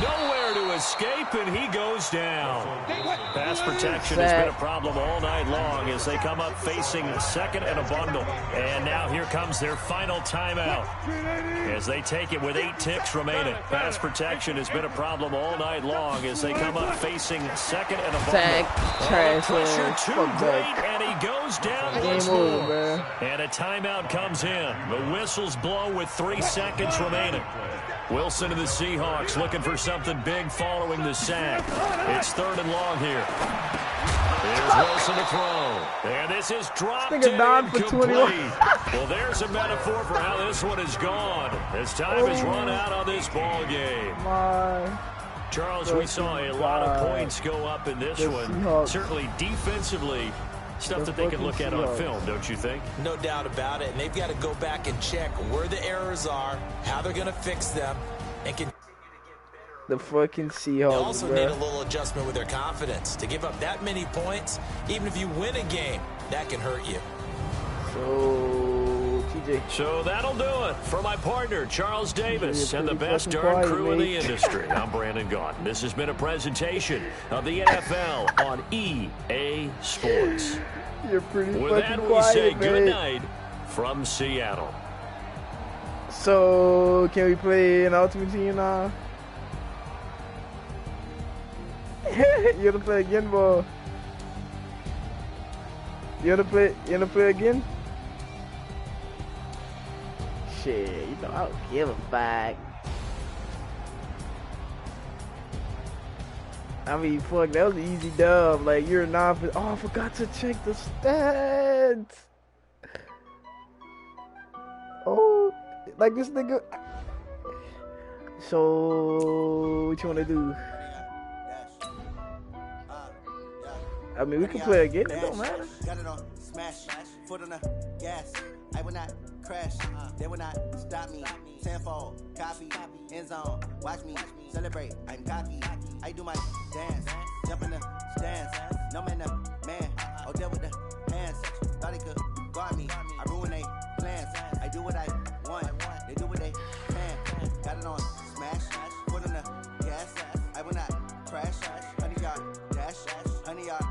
Speaker 2: Nowhere to escape, and he goes down. Pass protection has been a problem all night long as they come up facing second and a bundle. And now here comes their final timeout as they take it with 8 ticks remaining. Pass protection has been a problem all night long as they come up facing second and a bundle. Pressure too great, and he goes down once more. And a timeout comes in. The whistles blow with 3 seconds remaining. Wilson and the Seahawks looking for something big following the sack. It's third and long here. Here's Wilson to throw. And this is dropped in incomplete. Well, there's a metaphor for how this one is gone. As time has run out on this ball game. Charles, we saw a lot of points go up in this one. Certainly defensively, stuff that they can look at on film, don't you think?
Speaker 3: No doubt about it. And they've got to go back and check where the errors are, how they're going to fix them, and can.
Speaker 4: The fucking Seahawks.
Speaker 3: They also need a little adjustment with their confidence. To give up that many points, even if you win a game, that can hurt you.
Speaker 4: So, TJ.
Speaker 2: So that'll do it for my partner, Charles Davis, and the best darn crew in the industry. I'm Brandon Gaudin. This has been a presentation of the NFL on EA Sports.
Speaker 4: You're pretty
Speaker 2: With
Speaker 4: fucking
Speaker 2: that,
Speaker 4: quiet,
Speaker 2: we say
Speaker 4: man.
Speaker 2: good night from Seattle.
Speaker 4: So, can we play an Ultimate Team now? You wanna play again, boy? You wanna play again? Shit, you know I don't give a fuck. I mean, fuck, that was an easy dub. Like, you're not. Oh, I forgot to check the stats. Oh, like this nigga. So, what you wanna do? I mean, we can play again. It don't matter.
Speaker 6: Got it on smash, foot on the gas. I will not crash. They will not stop me. Tenfold, copy, end zone. Watch me celebrate. I'm cocky. I do my dance, jump in the stands. No man, man. Oh, deal with the hands. Thought he could guard me. I ruin they plans. I do what I want. They do what they can. Got it on smash, foot on the gas. I will not crash. 100-yard dash, 100-yard.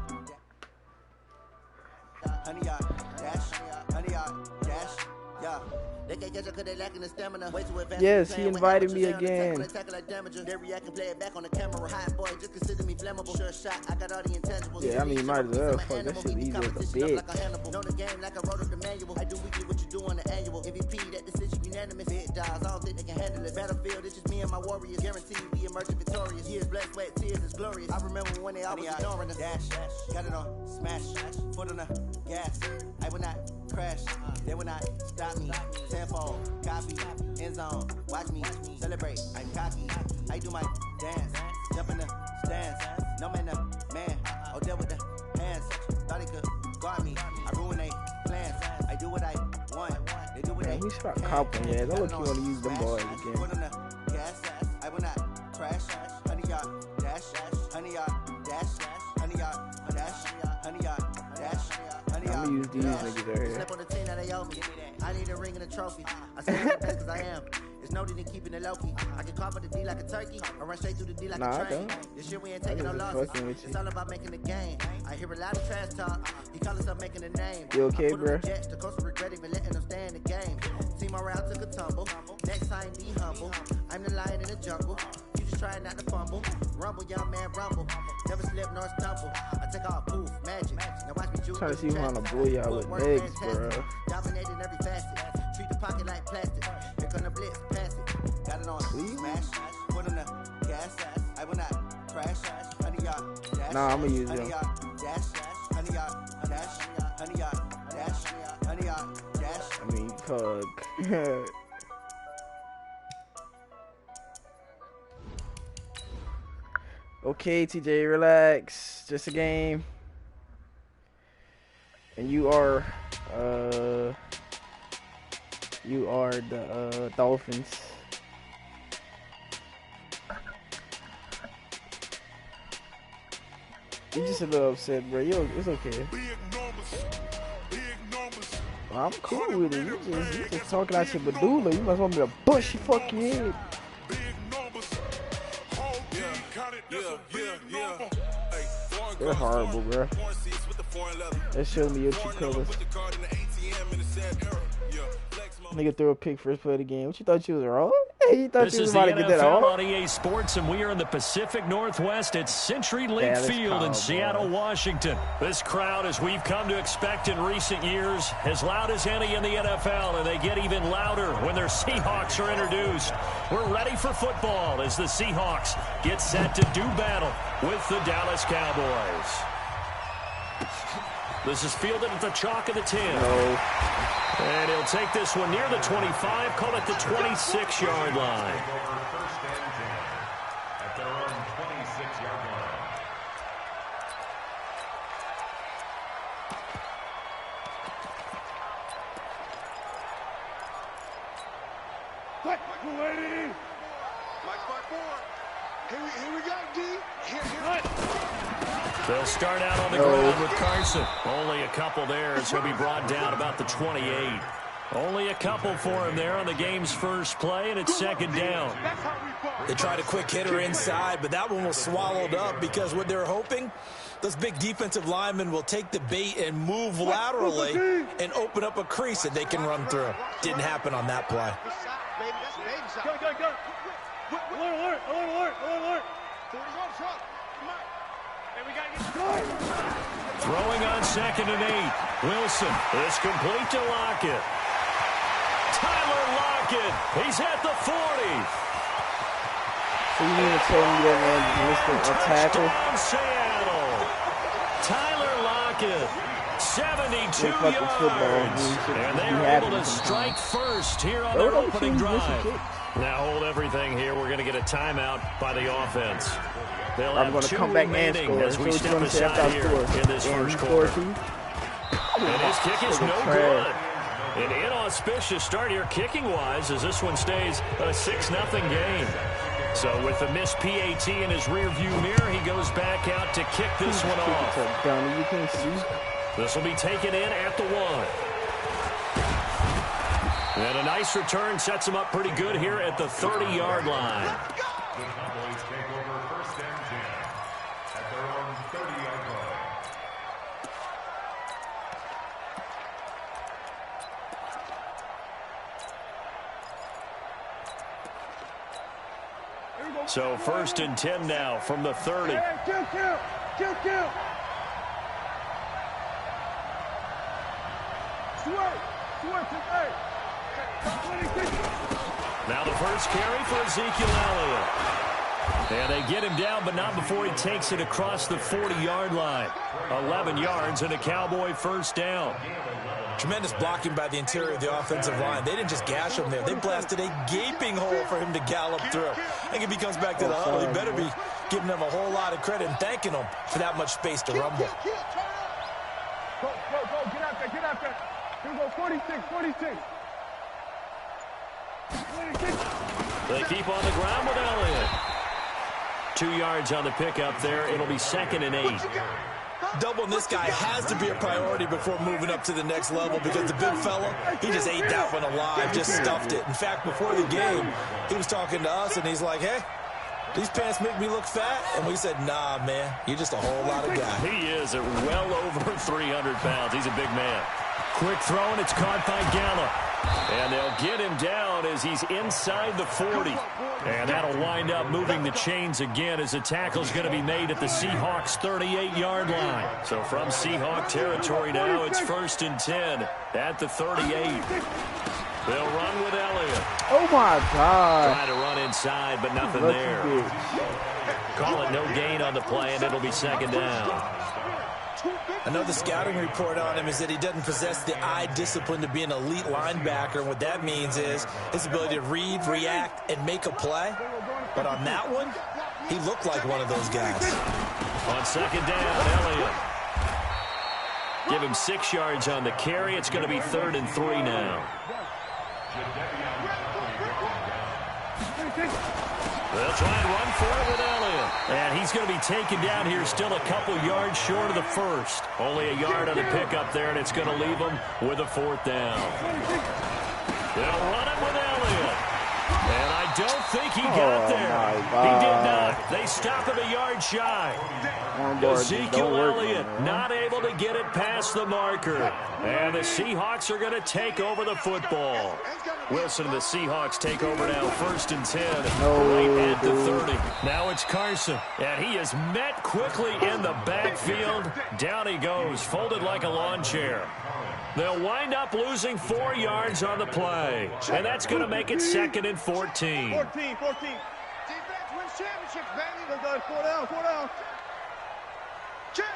Speaker 6: 100-yard dash, 100-yard dash, yeah. They can't catch up because they lacking the stamina. Way too advanced.
Speaker 4: Yes, he invited me again.
Speaker 6: They react and play it back on the camera. Hot boy, just consider me flammable. Sure shot, I got all the intangibles.
Speaker 4: Yeah, I mean, might as well. Fuck, that shit easy as a bitch.
Speaker 6: Know the game like I wrote up the manual. I do weekly what you do on the annual. MVP, that decision unanimous. Big dogs, I don't think they can handle it. Battlefield, it's just me and my warriors. Guaranteed we emerge victorious. Years, blood, sweat, tears, it's glorious. I remember when they always ignoring us. Dash, got it on smash, foot on the gas. I will not crash. They will not stop me. Tenfold, copy, end zone. Watch me celebrate. I'm cocky. I do my dance, jump in the stands. No man, man. Oh, deal with the hands. Thought he could guard me. I ruin they plans. I do what I want. They do what they
Speaker 4: we start copping, yeah. Don't look you want to use them boys again.
Speaker 6: Put on the gas. I will not crash. 100-yard dash, 100-yard dash, 100-yard dash, 100-yard dash.
Speaker 4: I'm gonna use these niggas right here.
Speaker 6: Slip on the team that they owe me. I need a ring and a trophy. I say it best because I am. It's just know that they keeping it low key. I can carve up the D like a turkey, or run straight through the D like a train. This shit we ain't taking no losses. It's all about making the game. I hear a lot of trash talk. He call us up making a name.
Speaker 4: You okay, bro?
Speaker 6: The coach will regret even letting them stay in the game. Team around took a tumble. Next time be humble. I'm the lion in the jungle. You just trying not to fumble. Rumble, young man, rumble. Never slip nor stumble. I take all poof, magic. Now watch me juke.
Speaker 4: Trying to see who on the bully out with legs, bro.
Speaker 6: Dominating every facet. Treat the pocket like plastic. Here come the blitz, pass it. Got it on smash. Put on the gas. I will not crash. Honey, y'all dash.
Speaker 4: Nah, I'ma use him.
Speaker 6: Dash. Honey, y'all dash. Honey, y'all dash. Honey, y'all dash.
Speaker 4: I mean, pug. Okay, TJ, relax. Just a game. And you are the Dolphins. You're just a little upset, bro. Yo, it's okay. Well, I'm cool with it. You just talking out your medulla. You must want me to bust your fucking head. They're horrible, bro. That showed me your true colors. Nigga threw a pick first play of the game. What you thought you was wrong? Hey, you thought
Speaker 2: this
Speaker 4: you was
Speaker 2: is
Speaker 4: about
Speaker 2: the
Speaker 4: to get that
Speaker 2: NFL
Speaker 4: off?
Speaker 2: on EA Sports, and we are in the Pacific Northwest at Century Link Field in Seattle, Washington. This crowd, as we've come to expect in recent years, as loud as any in the NFL, and they get even louder when their Seahawks are introduced. We're ready for football as the Seahawks get set to do battle with the Dallas Cowboys. This is fielded at the chalk of the 10.
Speaker 4: No.
Speaker 2: And he'll take this one near the 25, call it the 26-yard line.
Speaker 5: Here we go, D.
Speaker 2: They'll start out on the ground with Carson. Only a couple there as he'll be brought down about the 28. Only a couple for him there on the game's first play, and it's second down.
Speaker 3: They tried a quick hitter inside, but that one was swallowed up because what they're hoping, those big defensive linemen will take the bait and move laterally and open up a crease that they can run through. Didn't happen on that play.
Speaker 5: Go. Alert. 41 truck. Come on. And we got to get
Speaker 2: Throwing on 2nd and 8. Wilson is complete to Lockett. Tyler Lockett. He's at the 40.
Speaker 4: So you mean to tell me that man missed a tackle?
Speaker 2: Touchdown, Seattle. Tyler Lockett. 72 yards. And they were able to strike first here on their opening drive. Now hold everything here. We're going to get a timeout by the offense. They'll have
Speaker 4: going to
Speaker 2: 2
Speaker 4: come back and
Speaker 2: remaining
Speaker 4: score.
Speaker 2: as we
Speaker 4: So
Speaker 2: step aside here in this first quarter. And his kick is no good. An inauspicious start here kicking-wise as this one stays a 6-0 game. So with the missed PAT in his rearview mirror, he goes back out to kick this one off.
Speaker 4: You can't see.
Speaker 2: This will be taken in at the 1. And a nice return sets him up pretty good here at the 30-yard line.
Speaker 7: The Cowboys take over 1st and 10 at their own 30-yard line.
Speaker 2: So 1st and 10 now from the 30.
Speaker 5: Kill. Swerve, hey.
Speaker 2: Now the first carry for Ezekiel Elliott. And they get him down, but not before he takes it across the 40-yard line. 11 yards and a Cowboy first down.
Speaker 3: Tremendous blocking by the interior of the offensive line. They didn't just gash him there. They blasted a gaping hole for him to gallop through. I think if he comes back to the huddle, he better be giving them a whole lot of credit and thanking them for that much space to rumble.
Speaker 5: Go. Get out there. Here we go, 46.
Speaker 2: They keep on the ground with Elliott. 2 yards on the pickup there. It'll be 2nd and 8.
Speaker 3: Doubling this guy has to be a priority before moving up to the next level because the big fella, he just ate that one alive, just stuffed it. In fact, before the game, he was talking to us, and he's like, hey, these pants make me look fat. And we said, nah, man, you're just a whole lot of guy.
Speaker 2: He is at well over 300 pounds. He's a big man. Quick throw, and it's caught by Gallup. And they'll get him down as he's inside the 40. And that'll wind up moving the chains again as the tackle's going to be made at the Seahawks' 38-yard line. So from Seahawk territory now, it's 1st and 10 at the 38. They'll run with Elliott.
Speaker 4: Oh, my God.
Speaker 2: Trying to run inside, but nothing there. Call it no gain on the play, and it'll be 2nd down.
Speaker 3: Another scouting report on him is that he doesn't possess the eye discipline to be an elite linebacker. And what that means is his ability to read, react, and make a play. But on that one, he looked like one of those guys.
Speaker 2: On 2nd down, Elliott. Give him 6 yards on the carry. It's going to be 3rd and 3 now. They'll try and run for it with Elliott. And he's going to be taken down here still a couple yards short of the first. Only a yard on the pickup there, and it's going to leave him with a 4th down. They'll run it with Elliott. And I don't think he got there. He did not. They stop him a yard shy. Ezekiel Elliott not able to get it past the marker. And the Seahawks are going to take over the football. Wilson and the Seahawks take over now, 1st and 10, right at the 30. Now it's Carson, and he is met quickly in the backfield. Down he goes, folded like a lawn chair. They'll wind up losing 4 yards on the play, and that's going to make it 2nd and 14.
Speaker 5: 14. Defense wins championships, baby. Let's go. 4 down, 4 down. Check.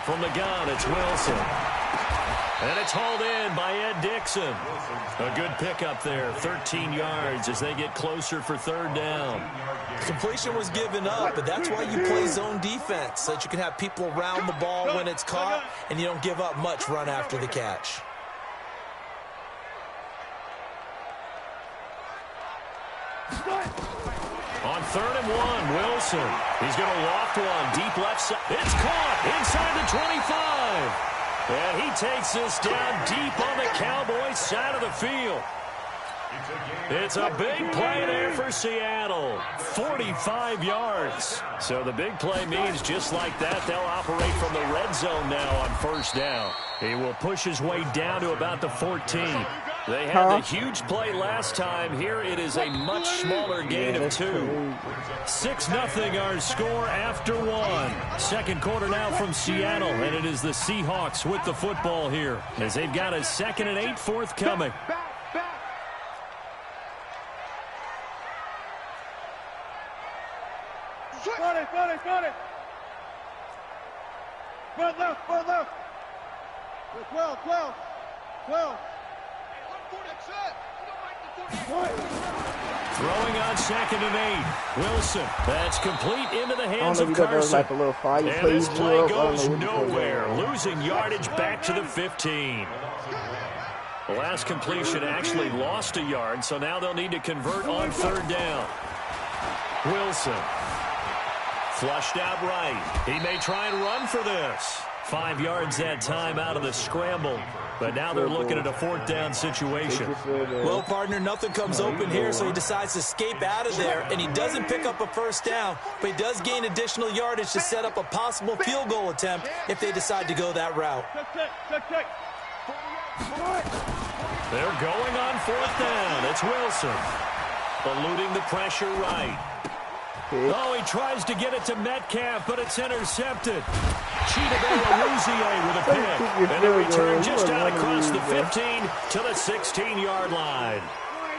Speaker 2: From the gun, it's Wilson. And it's hauled in by Ed Dixon. A good pickup there, 13 yards as they get closer for 3rd down.
Speaker 3: Completion was given up, but that's why you play zone defense, so that you can have people around the ball when it's caught, and you don't give up much run after the catch.
Speaker 2: On 3rd and 1, Wilson. He's going to loft one, deep left side. It's caught inside the 25. And he takes this down deep on the Cowboys side of the field. It's a big play there for Seattle. 45 yards. So the big play means just like that, they'll operate from the red zone now on 1st down. He will push his way down to about the 14. They had the huge play last time. Here it is a much smaller gain of 2. 6-0 our score after 1. 2nd quarter now from Seattle, and it is the Seahawks with the football here as they've got a 2nd and 8 forthcoming.
Speaker 5: Got it. Front left. 12.
Speaker 2: Throwing on 2nd and 8. Wilson. That's complete into the hands of Carson. And this play goes nowhere. Losing yardage back to the 15. The last completion actually lost a yard, so now they'll need to convert on 3rd down. Wilson. Flushed out right. He may try and run for this. 5 yards that time out of the scramble. But now they're looking at a 4th down situation.
Speaker 3: Well, partner, nothing comes open here, so he decides to escape out of there, and he doesn't pick up a 1st down, but he does gain additional yardage to set up a possible field goal attempt if they decide to go that route.
Speaker 5: Check.
Speaker 2: They're going on 4th down. It's Wilson. Eluding the pressure right. Oh, he tries to get it to Metcalf, but it's intercepted. Chidobe with a pick. And a return just out across the 15 to the 16-yard line.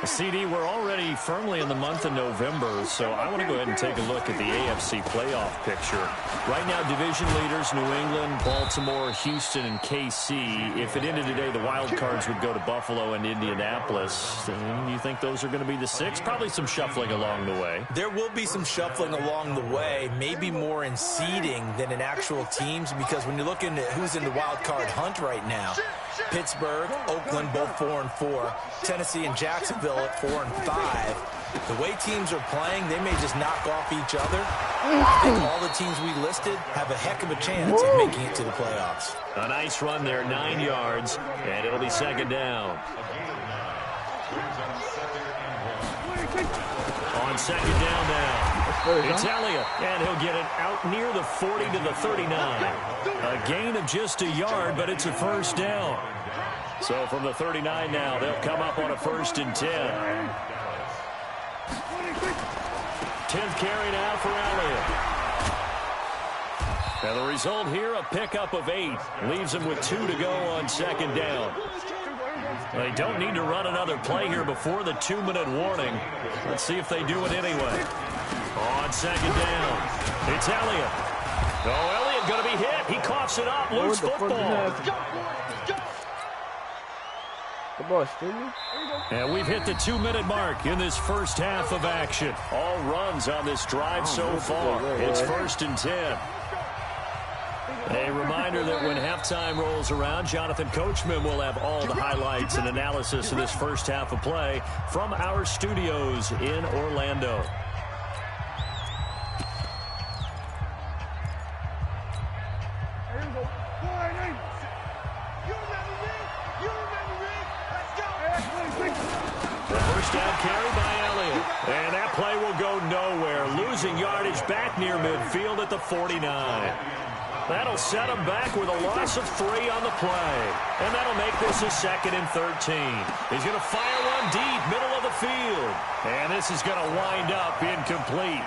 Speaker 2: CD, we're already firmly in the month of November, so I want to go ahead and take a look at the AFC playoff picture. Right now, division leaders, New England, Baltimore, Houston, and KC. If it ended today, the wild cards would go to Buffalo and Indianapolis. Do you think those are going to be the 6? Probably some shuffling along the way.
Speaker 3: There will be some shuffling along the way, maybe more in seeding than in actual teams, because when you're looking at who's in the wild card hunt right now, Pittsburgh, Oakland, both 4-4. Tennessee and Jacksonville at 4-5. The way teams are playing, they may just knock off each other. I think all the teams we listed have a heck of a chance at making it to the playoffs.
Speaker 2: A nice run there, 9 yards, and it'll be second down. On second down now, it's Elliott, and he'll get it out near the 40 to the 39. A gain of just a yard, but it's a first down. So from the 39 now, they'll come up on a 1st and 10. 10th carry now for Elliott. And the result here, a pickup of 8. Leaves them with 2 to go on second down. They don't need to run another play here before the 2-minute warning. Let's see if they do it anyway. On second down, it's Elliott. Oh, Elliott going to be hit. He coughs it up. Loose football. And we've hit the 2-minute mark in this first half of action. All runs on this drive so far. It's 1st and 10. A reminder that when halftime rolls around, Jonathan Coachman will have all the highlights and analysis of this first half of play from our studios in Orlando. The first down carry by Elliott. And that play will go nowhere. Losing yardage back near midfield at the 49. That'll set him back with a loss of 3 on the play. And that'll make this a 2nd and 13. He's going to fire one deep, middle of the field. And this is going to wind up incomplete.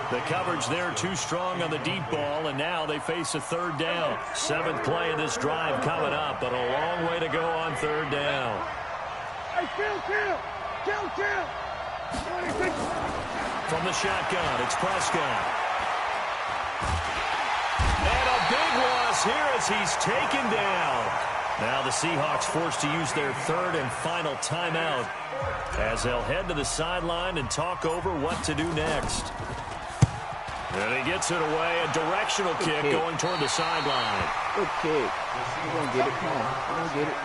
Speaker 2: The coverage there too strong on the deep ball, and now they face a 3rd down. 7th play of this drive coming up, but a long way to go on 3rd down.
Speaker 5: Hey, kill!
Speaker 2: From the shotgun, it's Prescott. And a big loss here as he's taken down. Now the Seahawks forced to use their 3rd and final timeout as they'll head to the sideline and talk over what to do next. And he gets it away, a directional kick going toward the sideline.
Speaker 4: Good kick. We're going to get it. Come on. We're going to get it.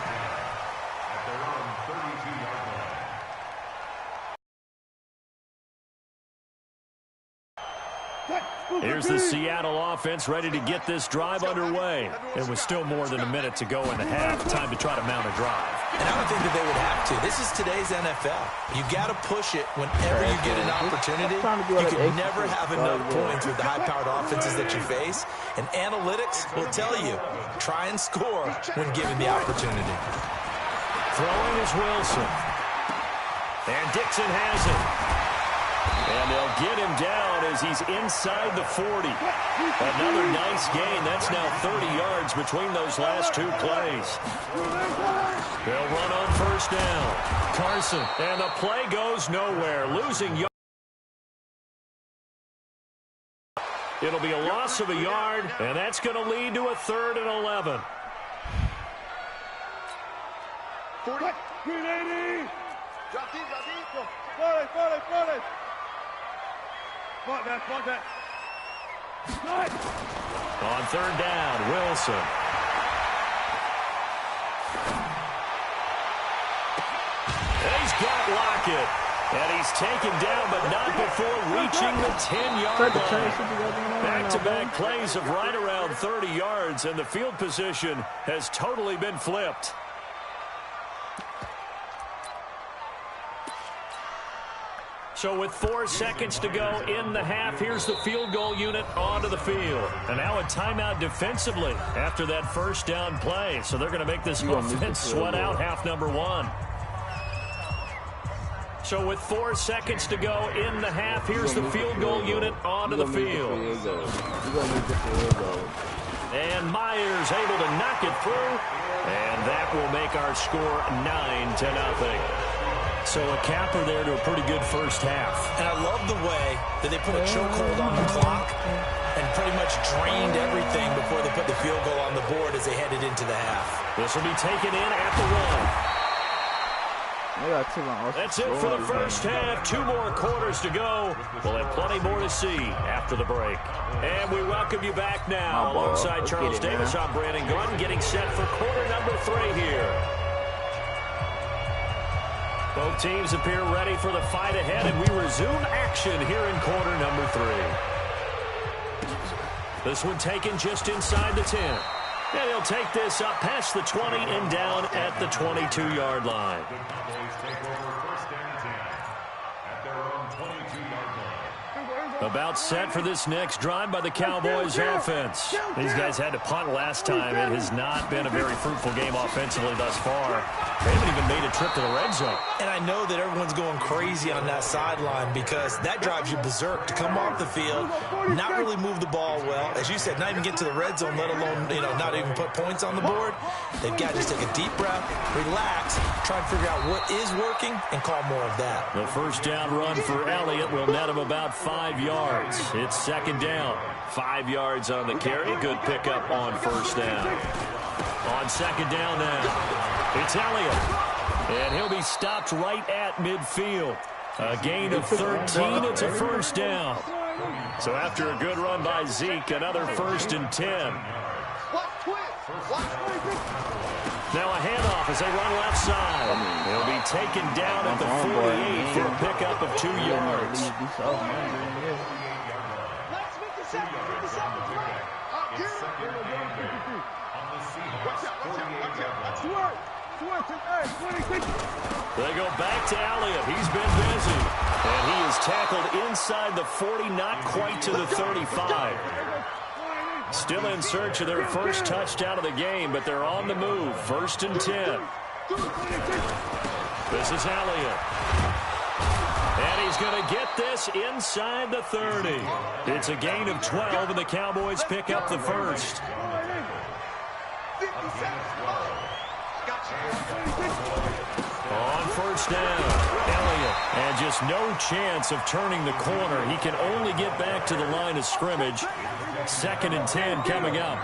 Speaker 2: Here's the Seattle offense ready to get this drive underway. It was still more than a minute to go in the half. Time to try to mount a drive.
Speaker 3: And I would think that they would have to. This is today's NFL. You got to push it whenever you get an opportunity. You can never have enough points with the high-powered offenses that you face. And analytics will tell you, try and score when given the opportunity.
Speaker 2: Throwing is Wilson. And Dixon has it. And they'll get him down as he's inside the 40. Another nice gain. That's now 30 yards between those last 2 plays. They'll run on 1st down. Carson, and the play goes nowhere. Losing yards. It'll be a loss of a yard, and that's going to lead to a 3rd and 11.
Speaker 5: 380! Drop deep. Fall it. Spot that.
Speaker 2: On 3rd down, Wilson. And he's got Lockett. And he's taken down, but not before reaching the 10-yard line. Back-to-back plays of right around 30 yards, and the field position has totally been flipped. So with 4 seconds to go in the half, here's the field goal unit onto the field. And now a timeout defensively after that 1st down play. So they're going to make this offense sweat out half number 1. So with 4 seconds to go in the half, here's the field goal unit onto the field. And Myers able to knock it through. And that will make our score 9-0. So a capper there to a pretty good first half.
Speaker 3: And I love the way that they put a chokehold on the clock and pretty much drained everything before they put the field goal on the board as they headed into the half.
Speaker 2: This will be taken in at the 1. That's it for the first half. 2 more quarters to go. We'll have plenty more to see after the break. And we welcome you back now. Alongside Charles Davis, I'm Brandon Gordon, getting set for quarter number 3 here. Both teams appear ready for the fight ahead, and we resume action here in quarter number 3. This one taken just inside the 10. And he'll take this up past the 20 and down at the 22-yard line.
Speaker 7: The Cowboys take over first and 10 at their own 22-yard line.
Speaker 2: About set for this next drive by the Cowboys offense. These guys had to punt last time. It has not been a very fruitful game offensively thus far. They haven't even made a trip to the red zone.
Speaker 3: And I know that everyone's going crazy on that sideline because that drives you berserk to come off the field, not really move the ball well. As you said, not even get to the red zone, let alone, not even put points on the board. They've got to just take a deep breath, relax, try and figure out what is working, and call more of that.
Speaker 2: The first down run for Elliott will net him about 5 yards. It's second down. 5 yards on the carry. Good pickup on first down. On second down now, it's Elliott. And he'll be stopped right at midfield. A gain of 13. It's a first down. So after a good run by Zeke, another first and 10. Now a handoff as they run left side. He'll be taken down at the 48 for a pickup of 2 yards. They go back to Elliott. He's been busy. And he is tackled inside the 40, not quite to the 35. Still in search of their first touchdown of the game, but they're on the move. First and 10. This is Elliott. And he's going to get this inside the 30. It's a gain of 12, and the Cowboys pick up the first. On first down, Elliott. And just no chance of turning the corner. He can only get back to the line of scrimmage. Second and 10 coming up.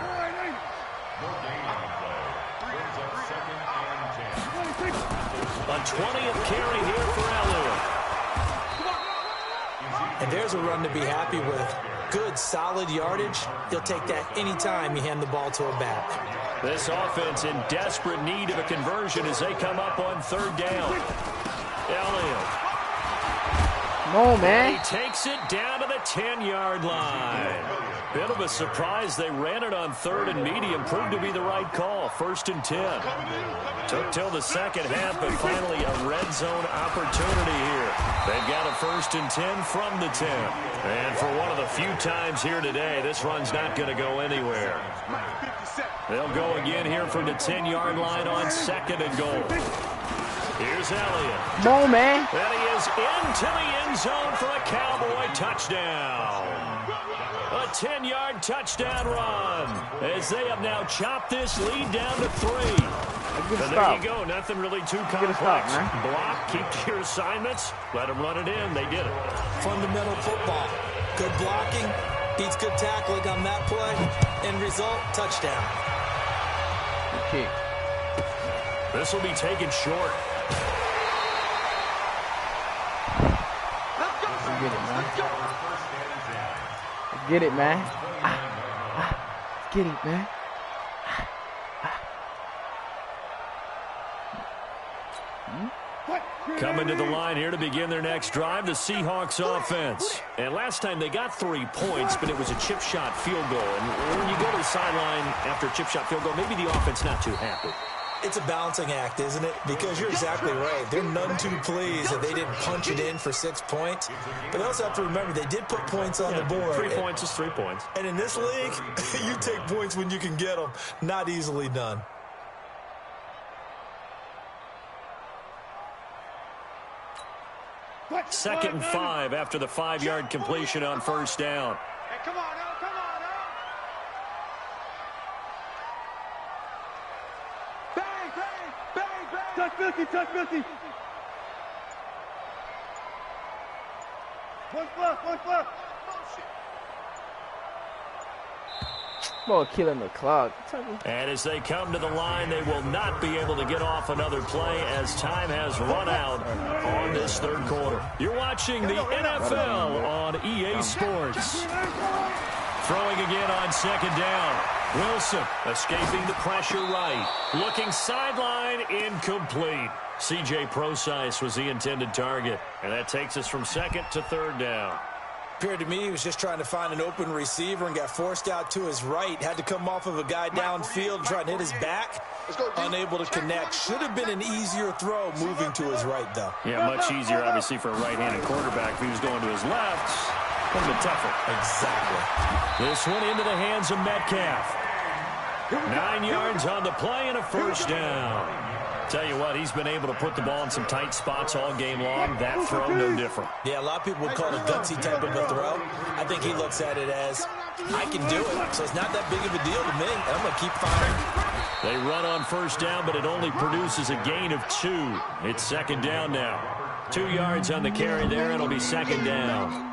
Speaker 2: A 20th carry here for Elliott.
Speaker 3: And there's a run to be happy with. Good, solid yardage. You'll take that anytime you hand the ball to a back.
Speaker 2: This offense in desperate need of a conversion as they come up on third down. Elliott.
Speaker 4: No, man.
Speaker 2: He takes it down to the 10-yard line. Bit of a surprise. They ran it on third and medium. Proved to be the right call. First and 10. Took till the second half, but finally a red zone opportunity here. They've got a first and 10 from the 10. And for one of the few times here today, this run's not going to go anywhere. They'll go again here from the 10-yard line on second and goal. Here's Elliott.
Speaker 4: No, man.
Speaker 2: And he is into the end zone for a Cowboy touchdown. A 10-yard touchdown run as they have now chopped this lead down to 3. And there you go. Nothing really too complex. Block, keep to your assignments, let them run it in. They did it.
Speaker 3: Fundamental football. Good blocking, beats good tackling on that play. End result, touchdown.
Speaker 4: Okay.
Speaker 2: This will be taken short.
Speaker 4: Get it, man. Get it, man. Get it, man.
Speaker 2: Coming to the line here to begin their next drive, the Seahawks offense. And last time they got 3 points, but it was a chip shot field goal. And when you go to the sideline after a chip shot field goal, maybe the offense not too happy.
Speaker 3: It's a balancing act, isn't it? Because you're exactly right. They're none too pleased that they didn't punch it in for 6 points. But they also have to remember they did put points on the board.
Speaker 2: 3 points is 3 points.
Speaker 3: And in this league, you take points when you can get them. Not easily done.
Speaker 2: Second and 5 after the 5-yard completion on first down.
Speaker 5: Hey, come on now, come on now. Bang, bang, bang, bang. Touch 50, touch 50. One fluff.
Speaker 4: Boy, killing the clock.
Speaker 2: And as they come to the line, they will not be able to get off another play as time has run out on this third quarter. You're watching the NFL on EA Sports. Throwing again on second down. Wilson escaping the pressure right. Looking sideline, incomplete. C.J. Prosise was the intended target. And that takes us from second to third down.
Speaker 3: Appeared to me he was just trying to find an open receiver and got forced out to his right. Had to come off of a guy downfield, trying to hit his back. Unable to connect. Should have been an easier throw moving to his right, though.
Speaker 2: Yeah, much easier, obviously, for a right-handed quarterback. If he was going to his left, would have been tougher.
Speaker 3: Exactly.
Speaker 2: This one into the hands of Metcalf. 9 yards on the play and a first down. Tell you what, he's been able to put the ball in some tight spots all game long. That throw, no different.
Speaker 3: Yeah, a lot of people would call it a gutsy type of a throw. I think he looks at it as, I can do it, so it's not that big of a deal to me. I'm going to keep firing.
Speaker 2: They run on first down, but it only produces a gain of 2. It's second down now. 2 yards on the carry there, and it'll be second down.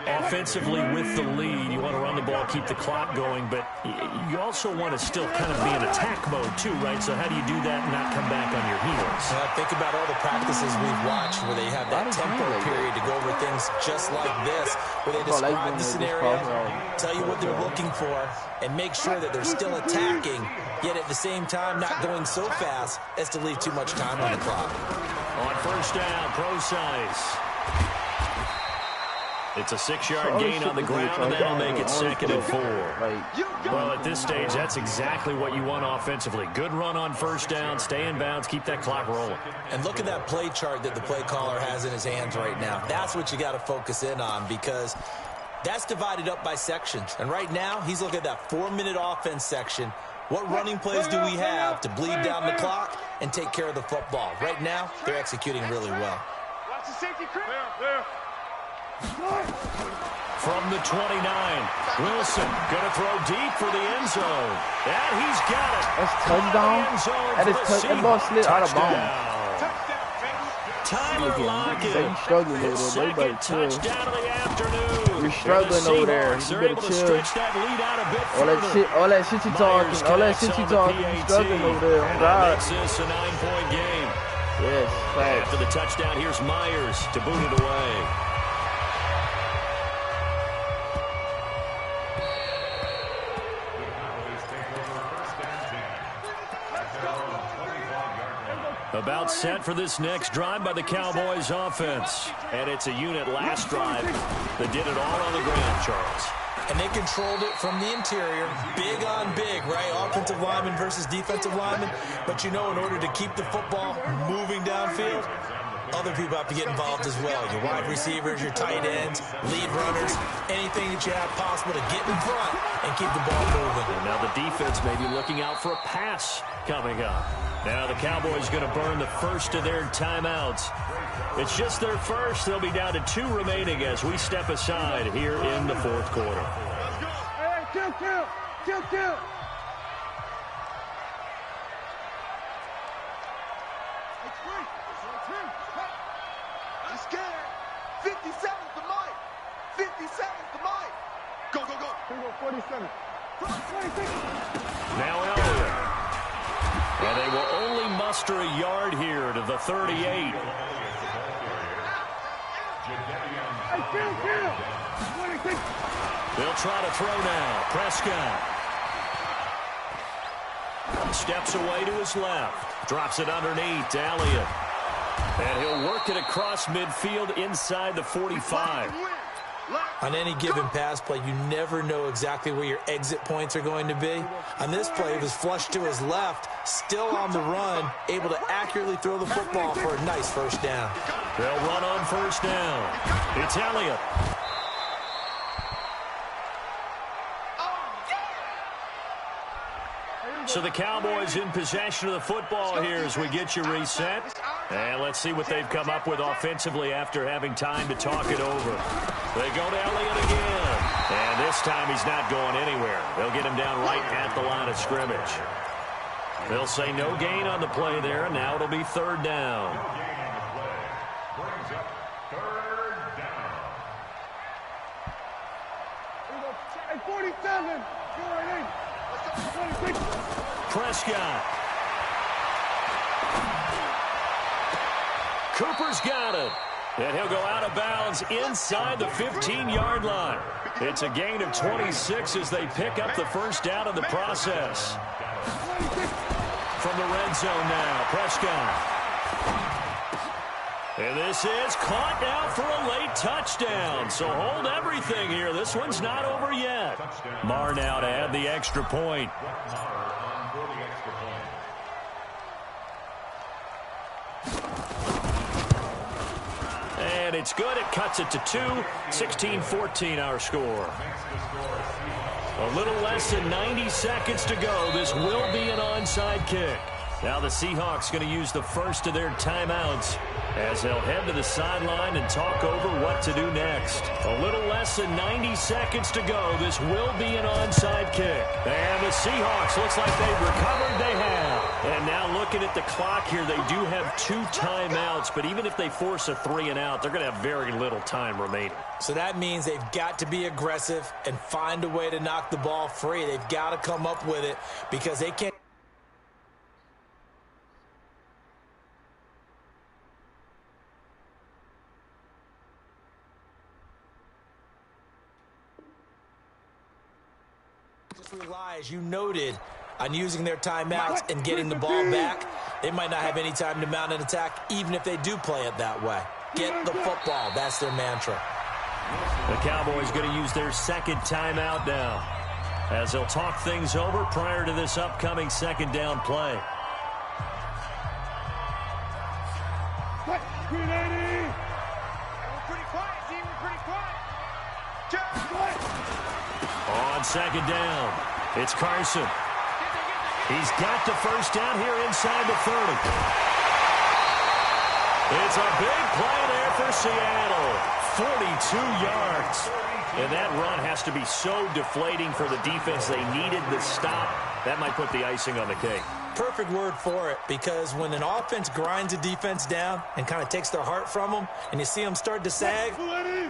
Speaker 2: Offensively with the lead, you want to run the ball, keep the clock going, but you also want to still kind of be in attack mode too, right? So how do you do that and not come back on your heels?
Speaker 3: Think about all the practices we've watched where they have that tempo period to go over things just like this, where they describe the scenario, tell you what they're looking for, and make sure that they're still attacking, yet at the same time not going so fast as to leave too much time on the clock.
Speaker 2: On first down, Procise. It's a 6-yard gain on the ground, and that'll make it second and 4. Well, at this stage, that's exactly what you want offensively. Good run on first down, stay in bounds, keep that clock rolling.
Speaker 3: And look at that play chart that the play caller has in his hands right now. That's what you got to focus in on, because that's divided up by sections. And right now, he's looking at that 4-minute offense section. What running plays do we have to bleed down the clock and take care of the football? Right now, they're executing really well.
Speaker 5: Watch the safety there.
Speaker 2: From the 29, Wilson going to throw deep for the end zone. And he's got it.
Speaker 4: That's touchdown. That ball slid out of bounds.
Speaker 2: Tyler Lockett.
Speaker 4: He's struggling over there. Everybody chill.
Speaker 2: Touchdown of the afternoon.
Speaker 4: You're struggling over there. You better chill. All that shit you talking. You're struggling over there. Oh, God.
Speaker 2: Makes this a 9-point game.
Speaker 4: Yes, facts.
Speaker 2: After the touchdown, here's Myers to boot it away. About set for this next drive by the Cowboys offense. And it's a unit last drive that did it all on the ground, Charles.
Speaker 3: And they controlled it from the interior. Big on big, right? Offensive lineman versus defensive lineman. But you know, in order to keep the football moving downfield, other people have to get involved as well. Your wide receivers, your tight ends, lead runners, anything that you have possible to get in front and keep the ball moving.
Speaker 2: And now the defense may be looking out for a pass coming up. Now the Cowboys going to burn the first of their timeouts. It's just their first. They'll be down to 2 remaining as we step aside here in the fourth quarter.
Speaker 5: Hey, kill.
Speaker 8: I'm scared. 57's the mic. 57's the mic. Go.
Speaker 5: 47.
Speaker 2: Now Elliott. And they will only muster a yard here to the 38. They'll try to throw now. Prescott. Steps away to his left. Drops it underneath to Elliott. And he'll work it across midfield inside the 45.
Speaker 3: On any given pass play, you never know exactly where your exit points are going to be. On this play, it was flushed to his left, still on the run, able to accurately throw the football for a nice first down.
Speaker 2: They'll run on first down. It's Elliott. So the Cowboys in possession of the football here as we get you reset. And let's see what they've come up with offensively after having time to talk it over. They go to Elliott again. And this time he's not going anywhere. They'll get him down right at the line of scrimmage. They'll say no gain on the play there, and now it'll be third down.
Speaker 7: Brings up third down.
Speaker 5: Hey, 47. Go right in. 26.
Speaker 2: Prescott. Cooper's got it. And he'll go out of bounds inside the 15-yard line. It's a gain of 26 as they pick up the first down in the process. From the red zone now, Prescott. And this is caught now for a late touchdown. So hold everything here. This one's not over yet. Marr now to add the extra point. And it's good. It cuts it to 2. 16-14 our score. A little less than 90 seconds to go. This will be an onside kick. Now the Seahawks going to use the first of their timeouts as they'll head to the sideline and talk over what to do next. A little less than 90 seconds to go. This will be an onside kick. And the Seahawks, looks like they've recovered. They have. And now looking at the clock here, they do have 2 timeouts, but even if they force a 3 and out, they're going to have very little time remaining.
Speaker 3: So that means they've got to be aggressive and find a way to knock the ball free. They've got to come up with it because they can't. Rely, as you noted, on using their timeouts and getting the ball back. They might not have any time to mount an attack, even if they do play it that way. Get the football. That's their mantra.
Speaker 2: The Cowboys going to use their second timeout now as they'll talk things over prior to this upcoming second down play. On second down, it's Carson. He's got the first down here inside the 30. It's a big play there for Seattle. 42 yards. And that run has to be so deflating for the defense. They needed the stop. That might put the icing on the cake.
Speaker 3: Perfect word for it, because when an offense grinds a defense down and kind of takes their heart from them, and you see them start to sag,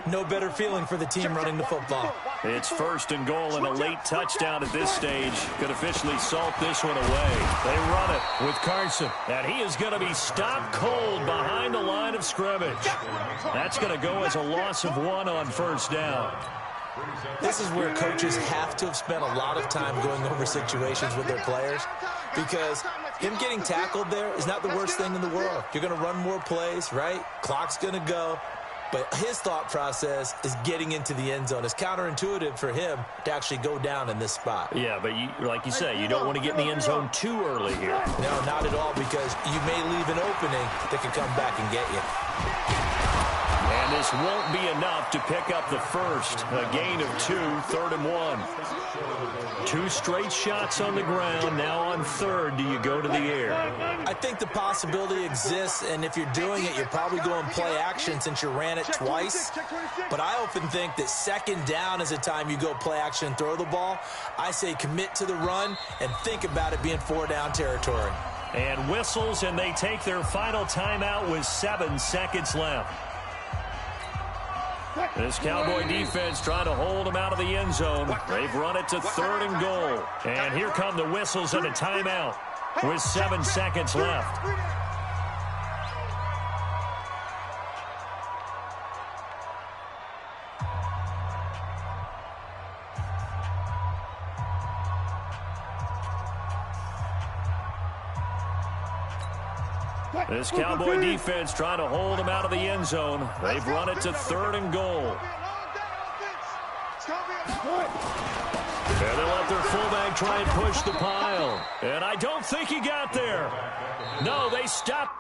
Speaker 3: no better feeling for the team running the football.
Speaker 2: It's first and goal and a late touchdown at this stage. Could officially salt this one away. They run it with Carson, and he is going to be stopped cold behind the line of scrimmage. That's going to go as a loss of 1 on first down.
Speaker 3: This is where coaches have to have spent a lot of time going over situations with their players, because him getting tackled there is not the worst thing in the world. You're going to run more plays, right? Clock's going to go. But his thought process is getting into the end zone. It's counterintuitive for him to actually go down in this spot.
Speaker 2: Yeah, but like you say, you don't want to get in the end zone too early here.
Speaker 3: No, not at all, because you may leave an opening that can come back and get you.
Speaker 2: And this won't be enough to pick up the first. A gain of 2, 3rd and 1. 2 straight shots on the ground. Now on third, do you go to the air?
Speaker 3: I think the possibility exists, and if you're doing it, you're probably going play action since you ran it twice. But I often think that second down is a time you go play action and throw the ball. I say commit to the run and think about it being 4-down territory.
Speaker 2: And whistles, and they take their final timeout with 7 seconds left. This Cowboy defense trying to hold them out of the end zone. They've run it to 3rd and goal. And here come the whistles and a timeout with 7 seconds left. This Cowboy defense trying to hold them out of the end zone. They've run it to 3rd and goal. And they let their fullback try and push the pile. And I don't think he got there. No, they stopped.